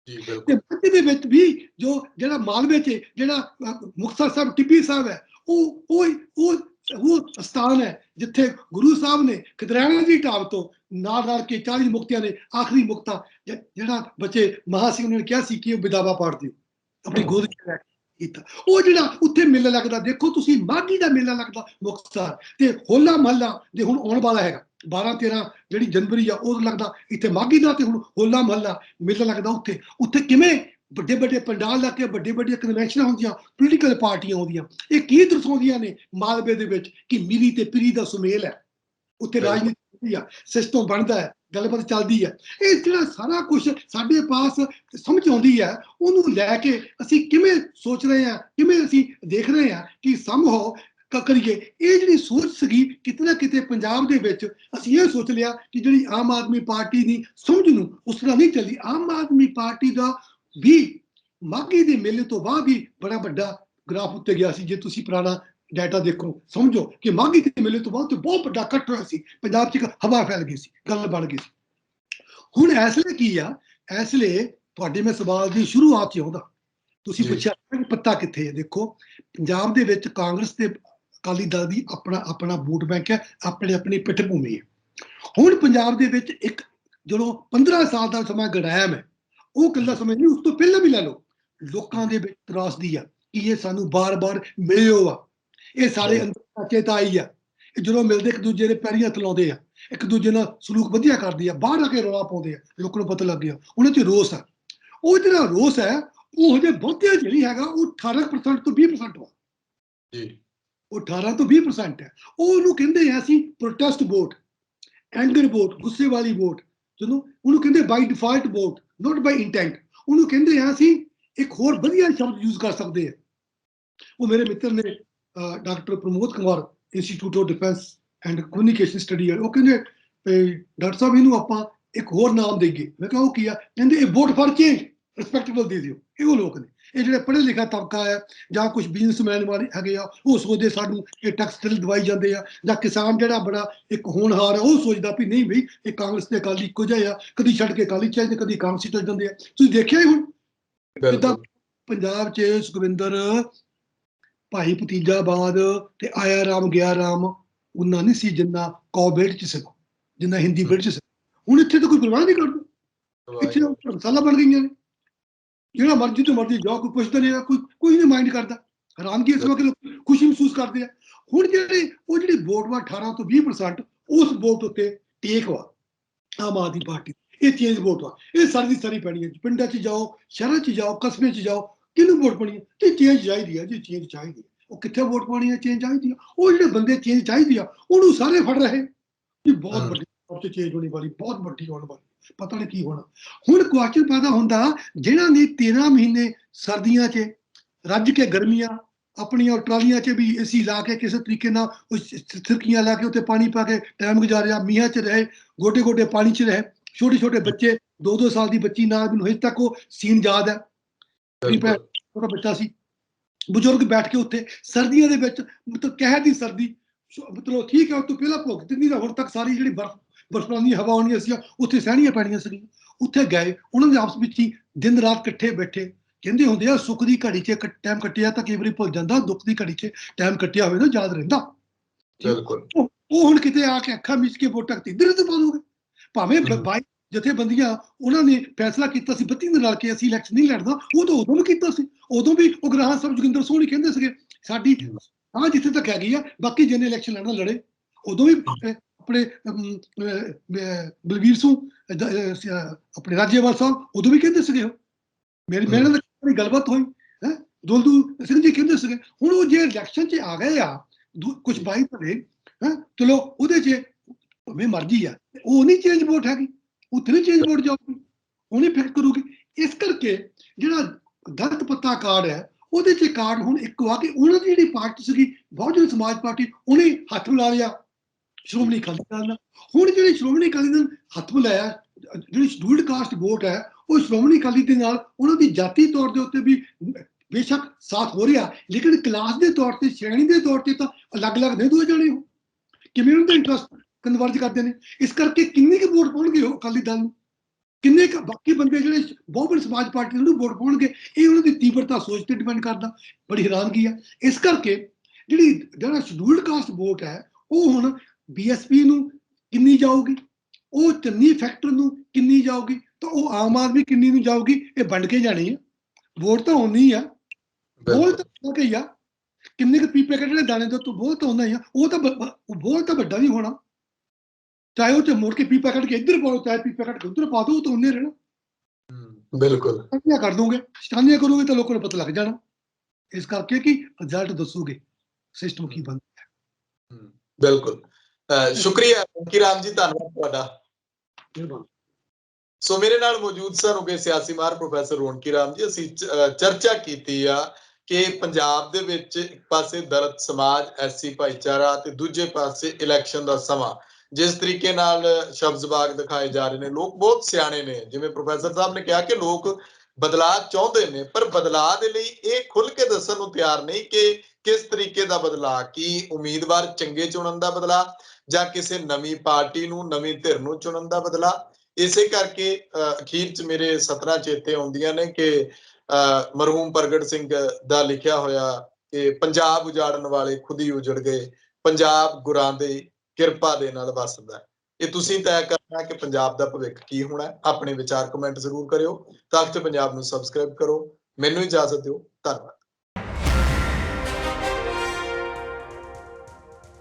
ਤੇ ਮਾਝੇ ਦੇ ਵਿੱਚ ਵੀ ਜਿਹੜਾ ਮਾਲਵੇ 'ਚ ਜਿਹੜਾ ਮੁਕਤਸਰ ਸਾਹਿਬ, ਟਿੱਬੀ ਸਾਹਿਬ ਹੈ, ਉਹ ਸਥਾਨ ਹੈ ਜਿੱਥੇ ਗੁਰੂ ਸਾਹਿਬ ਨੇ ਖਿਦਰਾਣਾ ਦੀ ਢਾਬ ਤੋਂ ਨਾਲ ਕੇ 40 ਮੁਕਤਿਆਂ ਨੇ ਆਖਰੀ ਮੁਕਤਾ ਜਿਹੜਾ ਬੱਚੇ ਮਹਾਂ ਸਿੰਘ ਨੇ ਕਿਹਾ ਸੀ ਕਿ ਉਹ ਬਿਦਾਵਾ ਪਾੜ ਦਿਓ, ਆਪਣੀ ਗੋਦ 'ਚ ਲੈ ਕੇ ਕੀਤਾ। ਉਹ ਜਿਹੜਾ ਉੱਥੇ ਮੇਲਾ ਲੱਗਦਾ, ਦੇਖੋ ਤੁਸੀਂ, ਮਾਘੀ ਦਾ ਮੇਲਾ ਲੱਗਦਾ ਮੁਕਤਸਰ, ਤੇ ਹੋਲਾ ਮਹੱਲਾ ਦੇ ਹੁਣ ਆਉਣ ਵਾਲਾ ਹੈਗਾ 12-13 ਜਿਹੜੀ ਜਨਵਰੀ ਆ, ਉਹ ਲੱਗਦਾ ਇੱਥੇ ਮਾਘੀ ਦਾ, ਤੇ ਹੁਣ ਹੋਲਾ ਮਹੱਲਾ ਮੇਲਾ ਲੱਗਦਾ ਉੱਥੇ ਕਿਵੇਂ ਵੱਡੇ ਪੰਡਾਲ ਲਾ ਕੇ ਵੱਡੀਆਂ ਕਨਵੈਨਸ਼ਨਾਂ ਹੁੰਦੀਆਂ, ਪੋਲੀਟੀਕਲ ਪਾਰਟੀਆਂ ਆਉਂਦੀਆਂ। ਇਹ ਕੀ ਦਰਸਾਉਂਦੀਆਂ ਨੇ ਮਾਲਵੇ ਦੇ ਵਿੱਚ ਕਿ ਮੀਰੀ ਤੇ ਪੀਰੀ ਦਾ ਸੁਮੇਲ ਹੈ, ਉੱਥੇ ਰਾਜਨੀਤੀ ਹੁੰਦੀ ਆ, ਸਿਸਟਮ ਬਣਦਾ ਹੈ, ਗੱਲਬਾਤ ਚੱਲਦੀ ਹੈ। ਇਹ ਜਿਹੜਾ ਸਾਰਾ ਕੁਝ ਸਾਡੇ ਪਾਸ ਸਮਝ ਆਉਂਦੀ ਹੈ, ਉਹਨੂੰ ਲੈ ਕੇ ਅਸੀਂ ਕਿਵੇਂ ਸੋਚ ਰਹੇ ਹਾਂ, ਕਿਵੇਂ ਅਸੀਂ ਦੇਖ ਰਹੇ ਹਾਂ ਕਿ ਸੰਭਵ ਕਰੀਏ। ਇਹ ਜਿਹੜੀ ਸੋਚ ਸੀਗੀ ਕਿਤੇ ਨਾ ਕਿਤੇ ਪੰਜਾਬ ਦੇ ਵਿੱਚ ਅਸੀਂ ਇਹ ਸੋਚ ਲਿਆ ਕਿ ਜਿਹੜੀ ਆਮ ਆਦਮੀ ਪਾਰਟੀ ਦੀ ਸਮਝ ਨੂੰ ਉਸ ਤਰ੍ਹਾਂ ਨਹੀਂ ਚੱਲਦੀ। ਆਮ ਆਦਮੀ ਪਾਰਟੀ ਦਾ ਵੀ ਮਾਘੀ ਦੇ ਮੇਲੇ ਤੋਂ ਬਾਅਦ ਵੀ ਬੜਾ ਵੱਡਾ ਗ੍ਰਾਫ ਉੱਤੇ ਗਿਆ ਸੀ। ਜੇ ਤੁਸੀਂ ਪੁਰਾਣਾ ਡਾਟਾ ਦੇਖੋ, ਸਮਝੋ ਕਿ ਮਾਘੀ ਦੇ ਮੇਲੇ ਤੋਂ ਬਾਅਦ ਬਹੁਤ ਵੱਡਾ ਇਕੱਠ ਹੋਇਆ ਸੀ ਪੰਜਾਬ 'ਚ, ਇੱਕ ਹਵਾ ਫੈਲ ਗਈ ਸੀ, ਗੱਲ ਬਣ ਗਈ ਸੀ। ਹੁਣ ਇਸ ਵੇਲੇ ਕੀ ਆ, ਇਸ ਵੇਲੇ ਤੁਹਾਡੇ ਮੈਂ ਸਵਾਲ ਦੀ ਸ਼ੁਰੂਆਤ 'ਚ ਆਉਂਦਾ, ਤੁਸੀਂ ਪੁੱਛਿਆ ਕਿ ਪੱਤਾ ਕਿੱਥੇ ਹੈ। ਦੇਖੋ, ਪੰਜਾਬ ਦੇ ਵਿੱਚ ਕਾਂਗਰਸ ਤੇ ਅਕਾਲੀ ਦਲ ਦੀ ਆਪਣਾ ਵੋਟ ਬੈਂਕ ਹੈ, ਆਪਣੀ ਪਿੱਠ ਭੂਮੀ ਹੈ। ਹੁਣ ਪੰਜਾਬ ਦੇ ਵਿੱਚ ਇੱਕ ਜਦੋਂ 15 ਸਾਲ ਦਾ ਸਮਾਂ ਗੜਾਇਆ ਮੈਂ, ਉਹ ਗੱਲਾਂ ਸਮਝ ਨਹੀਂ, ਉਸ ਤੋਂ ਪਹਿਲਾਂ ਵੀ ਲੈ ਲਓ, ਲੋਕਾਂ ਦੇ ਵਿੱਚ ਤਰਾਸਦੀ ਆ ਕਿ ਇਹ ਸਾਨੂੰ ਬਾਰ-ਬਾਰ ਮਿਲਿਓ ਆ, ਇਹ ਸਾਰੇ ਅੰਦਰ ਚੇਤਾਈ ਆ, ਜਦੋਂ ਮਿਲਦੇ ਇੱਕ ਦੂਜੇ ਦੇ ਪੈਰੀਂ ਹੱਥ ਲਾਉਂਦੇ ਆ, ਇੱਕ ਦੂਜੇ ਨਾਲ ਸਲੂਕ ਵਧੀਆ ਕਰਦੀ ਆ, ਬਾਹਰ ਆ ਕੇ ਰੌਲਾ ਪਾਉਂਦੇ ਆ, ਲੋਕਾਂ ਨੂੰ ਪਤਾ ਲੱਗ ਗਿਆ, ਉਹਨਾਂ 'ਚ ਰੋਸ ਆ। ਉਹ ਜਿਹੜਾ ਰੋਸ ਹੈ ਉਹ ਹਜੇ ਬਹੁਤੇ ਜਿਹੜੀ ਹੈਗਾ ਉਹ 18% ਤੋਂ 20% ਵਾ ਜੀ, ਉਹ 18 ਤੋਂ 20% ਹੈ। ਉਹਨੂੰ ਕਹਿੰਦੇ ਆ ਅਸੀਂ ਪ੍ਰੋਟੈਸਟ ਵੋਟ, ਐਂਗਰ ਵੋਟ, ਗੁੱਸੇ ਵਾਲੀ ਵੋਟ, ਜਦੋਂ ਉਹਨੂੰ ਕਹਿੰਦੇ by default vote, not by intent. ਉਹਨੂੰ ਕਹਿੰਦੇ ਆ ਅਸੀਂ ਇੱਕ ਹੋਰ ਵਧੀਆ ਸ਼ਬਦ ਯੂਜ਼ ਕਰ ਸਕਦੇ ਆ। ਉਹ ਮੇਰੇ ਮਿੱਤਰ ਨੇ doctor Pramod Kumar, institute of defence and communication study, ਉਹ ਕਹਿੰਦੇ ਡਾਕਟਰ ਸਾਹਿਬ ਇਹਨੂੰ ਆਪਾਂ ਇੱਕ ਹੋਰ ਨਾਮ ਦੇਈਏ। ਮੈਂ ਕਿਹਾ ਉਹ ਕੀ ਆ? ਕਹਿੰਦੇ ਇਹ ਵੋਟ ਫਾਰ ਚੇਂਜ, ਰਿਸਪੈਕਟੇਬਲ ਦੇ ਦਿਓ। ਇਹ ਉਹ ਲੋਕ ਨੇ, ਇਹ ਜਿਹੜੇ ਪੜ੍ਹੇ ਲਿਖਾ ਤਬਕਾ ਹੈ ਜਾਂ ਕੁਝ ਬਿਜ਼ਨਸਮੈਨ ਵਾਲੇ ਹੈਗੇ ਆ, ਉਹ ਸੋਚਦੇ ਸਾਨੂੰ ਇਹ ਟੈਕਸ ਦਿਲ ਦਵਾਈ ਜਾਂਦੇ ਆ, ਜਾਂ ਕਿਸਾਨ ਜਿਹੜਾ ਬੜਾ ਇੱਕ ਹੋਣਹਾਰ ਹੈ ਉਹ ਸੋਚਦਾ ਵੀ ਨਹੀਂ ਬਈ ਇਹ ਕਾਂਗਰਸ ਤੇ ਅਕਾਲੀ ਇੱਕੋ ਜਿਹੇ ਆ, ਕਦੀ ਛੱਡ ਕੇ ਅਕਾਲੀ ਚੱਲ ਜਾਂਦੇ, ਕਦੀ ਕਾਂਗਰਸੀ ਚੱਲ ਜਾਂਦੇ ਆ। ਤੁਸੀਂ ਦੇਖਿਆ ਹੀ ਹੁਣ ਜਿੱਦਾਂ ਪੰਜਾਬ 'ਚ ਸੁਖਵਿੰਦਰ ਭਾਈ ਭਤੀਜਾਬਾਦ ਤੇ ਆਇਆ ਰਾਮ ਗਿਆ ਰਾਮ ਉਨਾ ਨਹੀਂ ਸੀ ਜਿੰਨਾ ਕੌਬੇਟ 'ਚ ਸੀਗਾ, ਜਿੰਨਾ ਹਿੰਦੀ ਬੇਟ 'ਚ ਸੀ। ਹੁਣ ਇੱਥੇ ਤਾਂ ਕੋਈ ਪਰਵਾਹ ਨਹੀਂ ਕਰਦਾ, ਇੱਥੇ ਧਰਮਸ਼ਾਲਾ ਬਣ ਗਈਆਂ ਨੇ, ਜਿਹੜਾ ਮਰਜ਼ੀ ਤੋਂ ਮਰਜ਼ੀ ਜਾਓ, ਕੋਈ ਪੁੱਛਦਾ ਨਹੀਂ, ਕੋਈ ਨਹੀਂ ਮਾਈਂਡ ਕਰਦਾ। ਹੈਰਾਨਗੀ ਇਸ ਵਕਤ ਲੋਕ ਖੁਸ਼ੀ ਮਹਿਸੂਸ ਕਰਦੇ ਆ। ਹੁਣ ਜਿਹੜੀ ਵੋਟ ਵਾ 18 ਤੋਂ 20%, ਉਸ ਵੋਟ ਉੱਤੇ ਟੇਕ ਵਾ ਆਮ ਆਦਮੀ ਪਾਰਟੀ। ਇਹ ਚੇਂਜ ਵੋਟ ਵਾ, ਇਹ ਸਾਰੀ ਦੀ ਸਾਰੀ ਪੈਣੀ ਹੈ। ਪਿੰਡਾਂ 'ਚ ਜਾਓ, ਸ਼ਹਿਰਾਂ 'ਚ ਜਾਓ, ਕਸਬੇ 'ਚ ਜਾਓ, ਕਿਹਨੂੰ ਵੋਟ ਪਾਣੀ ਹੈ? ਜੇ ਚੇਂਜ ਚਾਹੀਦੀ ਹੈ, ਜੇ ਚੇਂਜ ਚਾਹੀਦੀ ਹੈ, ਉਹ ਕਿੱਥੇ ਵੋਟ ਪਾਣੀ ਹੈ? ਚੇਂਜ ਚਾਹੀਦੀ ਆ, ਉਹ ਜਿਹੜੇ ਬੰਦੇ ਚੇਂਜ ਚਾਹੀਦੀ ਆ ਉਹਨੂੰ ਸਾਰੇ ਫੜ ਰਹੇ ਕਿ ਬਹੁਤ ਵੱਡੀ ਚੇਂਜ ਹੋਣੀ ਵਾਲੀ, ਬਹੁਤ ਵੱਡੀ ਹੋਣ ਵਾਲੀ, ਪਤਾ ਨਹੀਂ ਕੀ ਹੋਣਾ। ਹੁਣ ਕੁਐਸਚਨ ਪੈਦਾ ਹੁੰਦਾ, ਜਿਹਨਾਂ ਨੇ 13 ਮਹੀਨੇ ਸਰਦੀਆਂ 'ਚ ਰੱਜ ਕੇ ਗਰਮੀਆਂ ਆਪਣੀਆਂ ਟਰਾਲੀਆਂ 'ਚ ਵੀ ਏਸੀ ਲਾ ਕੇ ਕਿਸੇ ਤਰੀਕੇ ਨਾਲ ਸਿਰਕੀਆਂ ਲਾ ਕੇ ਉੱਤੇ ਪਾਣੀ ਪਾ ਕੇ ਟਾਈਮ ਗੁਜ਼ਾਰਿਆ, ਮੀਂਹਾਂ 'ਚ ਰਹੇ, ਗੋਡੇ ਗੋਡੇ ਪਾਣੀ 'ਚ ਰਹੇ, ਛੋਟੇ ਛੋਟੇ ਬੱਚੇ, 2-2 ਸਾਲ ਦੀ ਬੱਚੀ ਨਾਲ, ਮੈਨੂੰ ਹਜੇ ਤੱਕ ਉਹ ਸੀਨ ਯਾਦ ਹੈ। ਛੋਟਾ ਬੱਚਾ ਸੀ, ਬਜ਼ੁਰਗ ਬੈਠ ਕੇ ਉੱਥੇ ਸਰਦੀਆਂ ਦੇ ਵਿੱਚ, ਮਤਲਬ ਕਹਿਰ ਦੀ ਸਰਦੀ, ਮਤਲਬ ਠੀਕ ਹੈ, ਉਹ ਤੋਂ ਪਹਿਲਾਂ ਭੁੱਖ ਦਿੰਦੀ ਨਾ, ਹੁਣ ਤੱਕ ਸਾਰੀ ਜਿਹੜੀ ਬਰਫਾਂ ਦੀਆਂ ਹਵਾ ਆਉਣੀਆਂ ਸੀ ਉੱਥੇ ਸਹਿਣੀਆਂ ਪੈਣੀਆਂ ਸੀਗੀਆਂ। ਉੱਥੇ ਗਏ, ਉਹਨਾਂ ਦੇ ਆਪਸ ਵਿੱਚ ਹੀ ਦਿਨ ਰਾਤ ਇਕੱਠੇ ਬੈਠੇ। ਕਹਿੰਦੇ ਹੁੰਦੇ ਆ ਸੁੱਖ ਦੀ ਘੜੀ 'ਚ ਟਾਈਮ ਕੱਟਿਆ ਤਾਂ ਕਈ ਵਾਰੀ ਭੁੱਲ ਜਾਂਦਾ, ਦੁੱਖ ਦੀ ਘੜੀ 'ਚ ਟਾਈਮ ਕੱਟਿਆ ਹੋਵੇ ਨਾ ਯਾਦ ਰਹਿੰਦਾ। ਉਹ ਹੁਣ ਕਿਤੇ ਆ ਕੇ ਅੱਖਾਂ ਮੀਚ ਕੇ ਵੋਟਾਂ ਇੱਧਰ ਤੋਂ ਪਾ ਦੋਗੇ, ਭਾਵੇਂ ਜਥੇਬੰਦੀਆਂ ਉਹਨਾਂ ਨੇ ਫੈਸਲਾ ਕੀਤਾ ਸੀ 32 ਨਾਲ ਕਿ ਅਸੀਂ ਇਲੈਕਸ਼ਨ ਨਹੀਂ ਲੜਨਾ, ਉਹ ਤਾਂ ਉਦੋਂ ਵੀ ਕੀਤਾ ਸੀ। ਉਦੋਂ ਵੀ ਉਗਰਾਹਾਂ ਸਾਹਿਬ ਜੋਗਿੰਦਰ ਸੋਹਣੀ ਕਹਿੰਦੇ ਸੀਗੇ ਸਾਡੀ ਹਾਂ ਜਿੱਥੇ ਤੱਕ ਹੈਗੀ ਆ, ਬਾਕੀ ਜਿਹਨੇ ਇਲੈਕਸ਼ਨ ਲੜਨਾ ਲੜੇ। ਉਦੋਂ ਵੀ ਆਪਣੇ ਬਲਵੀਰ ਸਿੰਘ ਆਪਣੇ ਰਾਜੇਵਾਲ ਸਾਹਿਬ ਉਦੋਂ ਵੀ ਕਹਿੰਦੇ ਸੀਗੇ, ਮੇਰੇ ਨਾਲ ਗੱਲਬਾਤ ਹੋਈ ਹੈ, ਦੌਲਦੂ ਸਿੰਘ ਜੀ ਕਹਿੰਦੇ ਸੀਗੇ। ਹੁਣ ਉਹ ਜੇ ਇਲੈਕਸ਼ਨ 'ਚ ਆ ਗਏ ਆ ਕੁਝ ਬਾਈ ਭਲੇ ਚਲੋ ਉਹਦੇ 'ਚ ਭਾਵੇਂ ਮਰਜ਼ੀ ਆ, ਉਹ ਨਹੀਂ ਚੇਂਜ ਵੋਟ ਹੈਗੀ, ਉੱਥੇ ਨਹੀਂ ਚੇਂਜ ਵੋਟ ਜਾਊਗੀ, ਉਹ ਨਹੀਂ ਇਫੈਕਟ ਕਰੂਗੀ। ਇਸ ਕਰਕੇ ਜਿਹੜਾ ਦਲਿਤ ਪੱਤਾ ਕਾਰਡ ਹੈ, ਉਹਦੇ 'ਚ ਕਾਰਡ ਹੁਣ ਇੱਕੋ ਆ ਕਿ ਉਹਨਾਂ ਦੀ ਜਿਹੜੀ ਪਾਰਟੀ ਸੀਗੀ ਬਹੁਜਨ ਸਮਾਜ ਪਾਰਟੀ, ਉਹਨੇ ਹੱਥ ਮਿਲਾ ਲਿਆ ਸ਼੍ਰੋਮਣੀ ਅਕਾਲੀ ਦਲ ਨਾਲ। ਹੁਣ ਜਿਹੜੀ ਸ਼੍ਰੋਮਣੀ ਅਕਾਲੀ ਦਲ ਹੱਥ ਮਿਲਾਇਆ, ਜਿਹੜੀ ਸ਼ਡਿਊਲਡ ਕਾਸਟ ਵੋਟ ਹੈ, ਉਹ ਸ਼੍ਰੋਮਣੀ ਅਕਾਲੀ ਦੇ ਨਾਲ ਉਹਨਾਂ ਦੀ ਜਾਤੀ ਤੌਰ ਦੇ ਉੱਤੇ ਵੀ ਬੇਸ਼ੱਕ ਸਾਥ ਹੋ ਰਿਹਾ, ਲੇਕਿਨ ਕਲਾਸ ਦੇ ਤੌਰ ਤੇ, ਸ਼੍ਰੇਣੀ ਦੇ ਤੌਰ ਤੇ ਤਾਂ ਅਲੱਗ-ਅਲੱਗ ਨੇ ਦੋਵੇਂ ਜਾਣੇ। ਉਹ ਕਿਵੇਂ ਉਹਨਾਂ ਦਾ ਇੰਟਰਸਟ ਕਨਵਰਜ ਕਰਦੇ ਨੇ। ਇਸ ਕਰਕੇ ਕਿੰਨੀ ਕੁ ਵੋਟ ਪਾਉਣਗੇ ਉਹ ਅਕਾਲੀ ਦਲ ਨੂੰ, ਕਿੰਨੇ ਕੁ ਬਾਕੀ ਬੰਦੇ ਜਿਹੜੇ ਬਹੁਜਨ ਸਮਾਜ ਪਾਰਟੀ ਨੂੰ ਵੋਟ ਪਾਉਣਗੇ, ਇਹ ਉਹਨਾਂ ਦੀ ਤੀਬਰਤਾ ਸੋਚ ਤੇ ਡਿਪੈਂਡ ਕਰਦਾ। ਬੜੀ ਹੈਰਾਨਗੀ ਆ। ਇਸ ਕਰਕੇ ਜਿਹੜਾ ਸ਼ਡਿਊਲਡ ਕਾਸਟ ਵੋਟ ਹੈ, ਉਹ ਹੁਣ BSP ਨੂੰ ਕਿੰਨੀ ਜਾਊਗੀ, ਉਹ ਚੰਨੀ ਫੈਕਟਰ ਨੂੰ ਕਿੰਨੀ ਜਾਊਗੀ, ਤਾਂ ਉਹ ਆਮ ਆਦਮੀ ਕਿੰਨੀ ਨੂੰ ਜਾਊਗੀ, ਇਹ ਵੰਡ ਕੇ ਜਾਣੀ ਆ। ਵੋਟ ਤਾਂ ਉਨੀ ਆ, ਬੋਲ ਤਾਂ ਕਈ ਆ, ਕਿੰਨੇ ਕੁ ਪੀਪੇ ਕੱਢਣੇ ਦਾਣੇ ਤੋਂ, ਬੋਲ ਤਾਂ ਹੁੰਦਾ ਹੀ ਆ। ਉਹ ਤਾਂ ਬੋਲ ਤਾਂ ਵੱਡਾ ਨਹੀਂ ਹੋਣਾ, ਚਾਹੇ ਉਹ ਚ ਮੁੜ ਕੇ ਪੀਪਾ ਕੱਢ ਕੇ ਇੱਧਰ ਪਾਓ, ਚਾਹੇ ਪੀਪਾ ਕੱਢ ਕੇ ਉੱਧਰ ਪਾ ਦੋ, ਉਹ ਤਾਂ ਉਹਨੇ ਰਹਿਣਾ। ਬਿਲਕੁਲ ਕਰ ਦੋਗੇ, ਸ਼ਤਾਨੀਆਂ ਕਰੋਗੇ ਤਾਂ ਲੋਕਾਂ ਨੂੰ ਪਤਾ ਲੱਗ ਜਾਣਾ। ਇਸ ਕਰਕੇ ਕਿ ਰਿਜ਼ਲਟ ਦੱਸੋਗੇ ਸਿਸਟਮ ਕੀ ਬਣਦਾ ਹੈ। ਬਿਲਕੁਲ। ਸ਼ੁਕਰੀਆ ਰੌਣਕੀ ਰਾਮ ਜੀ, ਧੰਨਵਾਦ ਤੁਹਾਡਾ। ਮਿਹਰਬਾਨੀ। ਸੋ ਮੇਰੇ ਨਾਲ ਮੌਜੂਦ ਸਨ ਉਗੇ ਸਿਆਸੀ ਮਾਹਰ ਪ੍ਰੋਫੈਸਰ ਰੌਣਕੀ ਰਾਮ ਜੀ। ਅਸੀਂ ਚਰਚਾ ਕੀਤੀ ਆ ਕਿ ਪੰਜਾਬ ਦੇ ਵਿੱਚ ਇੱਕ ਪਾਸੇ ਦਲਿਤ ਸਮਾਜ, ਐਸਸੀ ਭਾਈਚਾਰਾ ਤੇ ਦੂਜੇ ਪਾਸੇ ਇਲੈਕਸ਼ਨ ਦਾ ਸਮਾਂ, ਜਿਸ ਤਰੀਕੇ ਨਾਲ ਸ਼ਬਜ਼ਬਾਗ ਦਿਖਾਏ ਜਾ ਰਹੇ ਨੇ। ਲੋਕ ਬਹੁਤ ਸਿਆਣੇ ਨੇ, ਜਿਵੇਂ ਪ੍ਰੋਫੈਸਰ ਸਾਹਿਬ ਨੇ ਕਿਹਾ ਕਿ ਲੋਕ ਬਦਲਾਅ ਚਾਹੁੰਦੇ ਨੇ, ਪਰ ਬਦਲਾਅ ਦੇ ਲਈ ਇਹ ਖੁੱਲ ਕੇ ਦੱਸਣ ਨੂੰ ਤਿਆਰ ਨਹੀਂ ਕਿ ਕਿਸ ਤਰੀਕੇ ਦਾ ਬਦਲਾਅ, ਕੀ ਉਮੀਦਵਾਰ ਚੰਗੇ ਚੁਣਨ ਦਾ ਬਦਲਾਅ ਜਾਂ ਕਿਸੇ ਨਵੀਂ ਪਾਰਟੀ ਨੂੰ, ਨਵੀਂ ਧਿਰ ਨੂੰ ਚੁਣਨ ਦਾ ਬਦਲਾਅ। ਇਸੇ ਕਰਕੇ ਅਖੀਰ ਚ ਮੇਰੇ ਸਤਰਾਂ ਚੇਤੇ ਆਉਂਦੀਆਂ ਨੇ ਕਿ ਮਰਹੂਮ ਪ੍ਰਗਟ ਸਿੰਘ ਦਾ ਲਿਖਿਆ ਹੋਇਆ ਕਿ ਪੰਜਾਬ ਉਜਾੜਨ ਵਾਲੇ ਖੁਦ ਹੀ ਉਜੜ ਗਏ, ਪੰਜਾਬ ਗੁਰਾਂ ਦੀ ਕਿਰਪਾ ਦੇ ਨਾਲ ਵੱਸਦਾ। ਇਹ ਤੁਸੀਂ ਤੈਅ ਕਰਨਾ ਕਿ ਪੰਜਾਬ ਦਾ ਭਵਿੱਖ ਕੀ ਹੋਣਾ। ਆਪਣੇ ਵਿਚਾਰ ਕਮੈਂਟ ਜ਼ਰੂਰ ਕਰਿਓ। ਤਖਤ ਪੰਜਾਬ ਨੂੰ ਸਬਸਕ੍ਰਾਈਬ ਕਰੋ। ਮੈਨੂੰ ਇਜਾਜ਼ਤ ਦਿਓ। ਧੰਨਵਾਦ।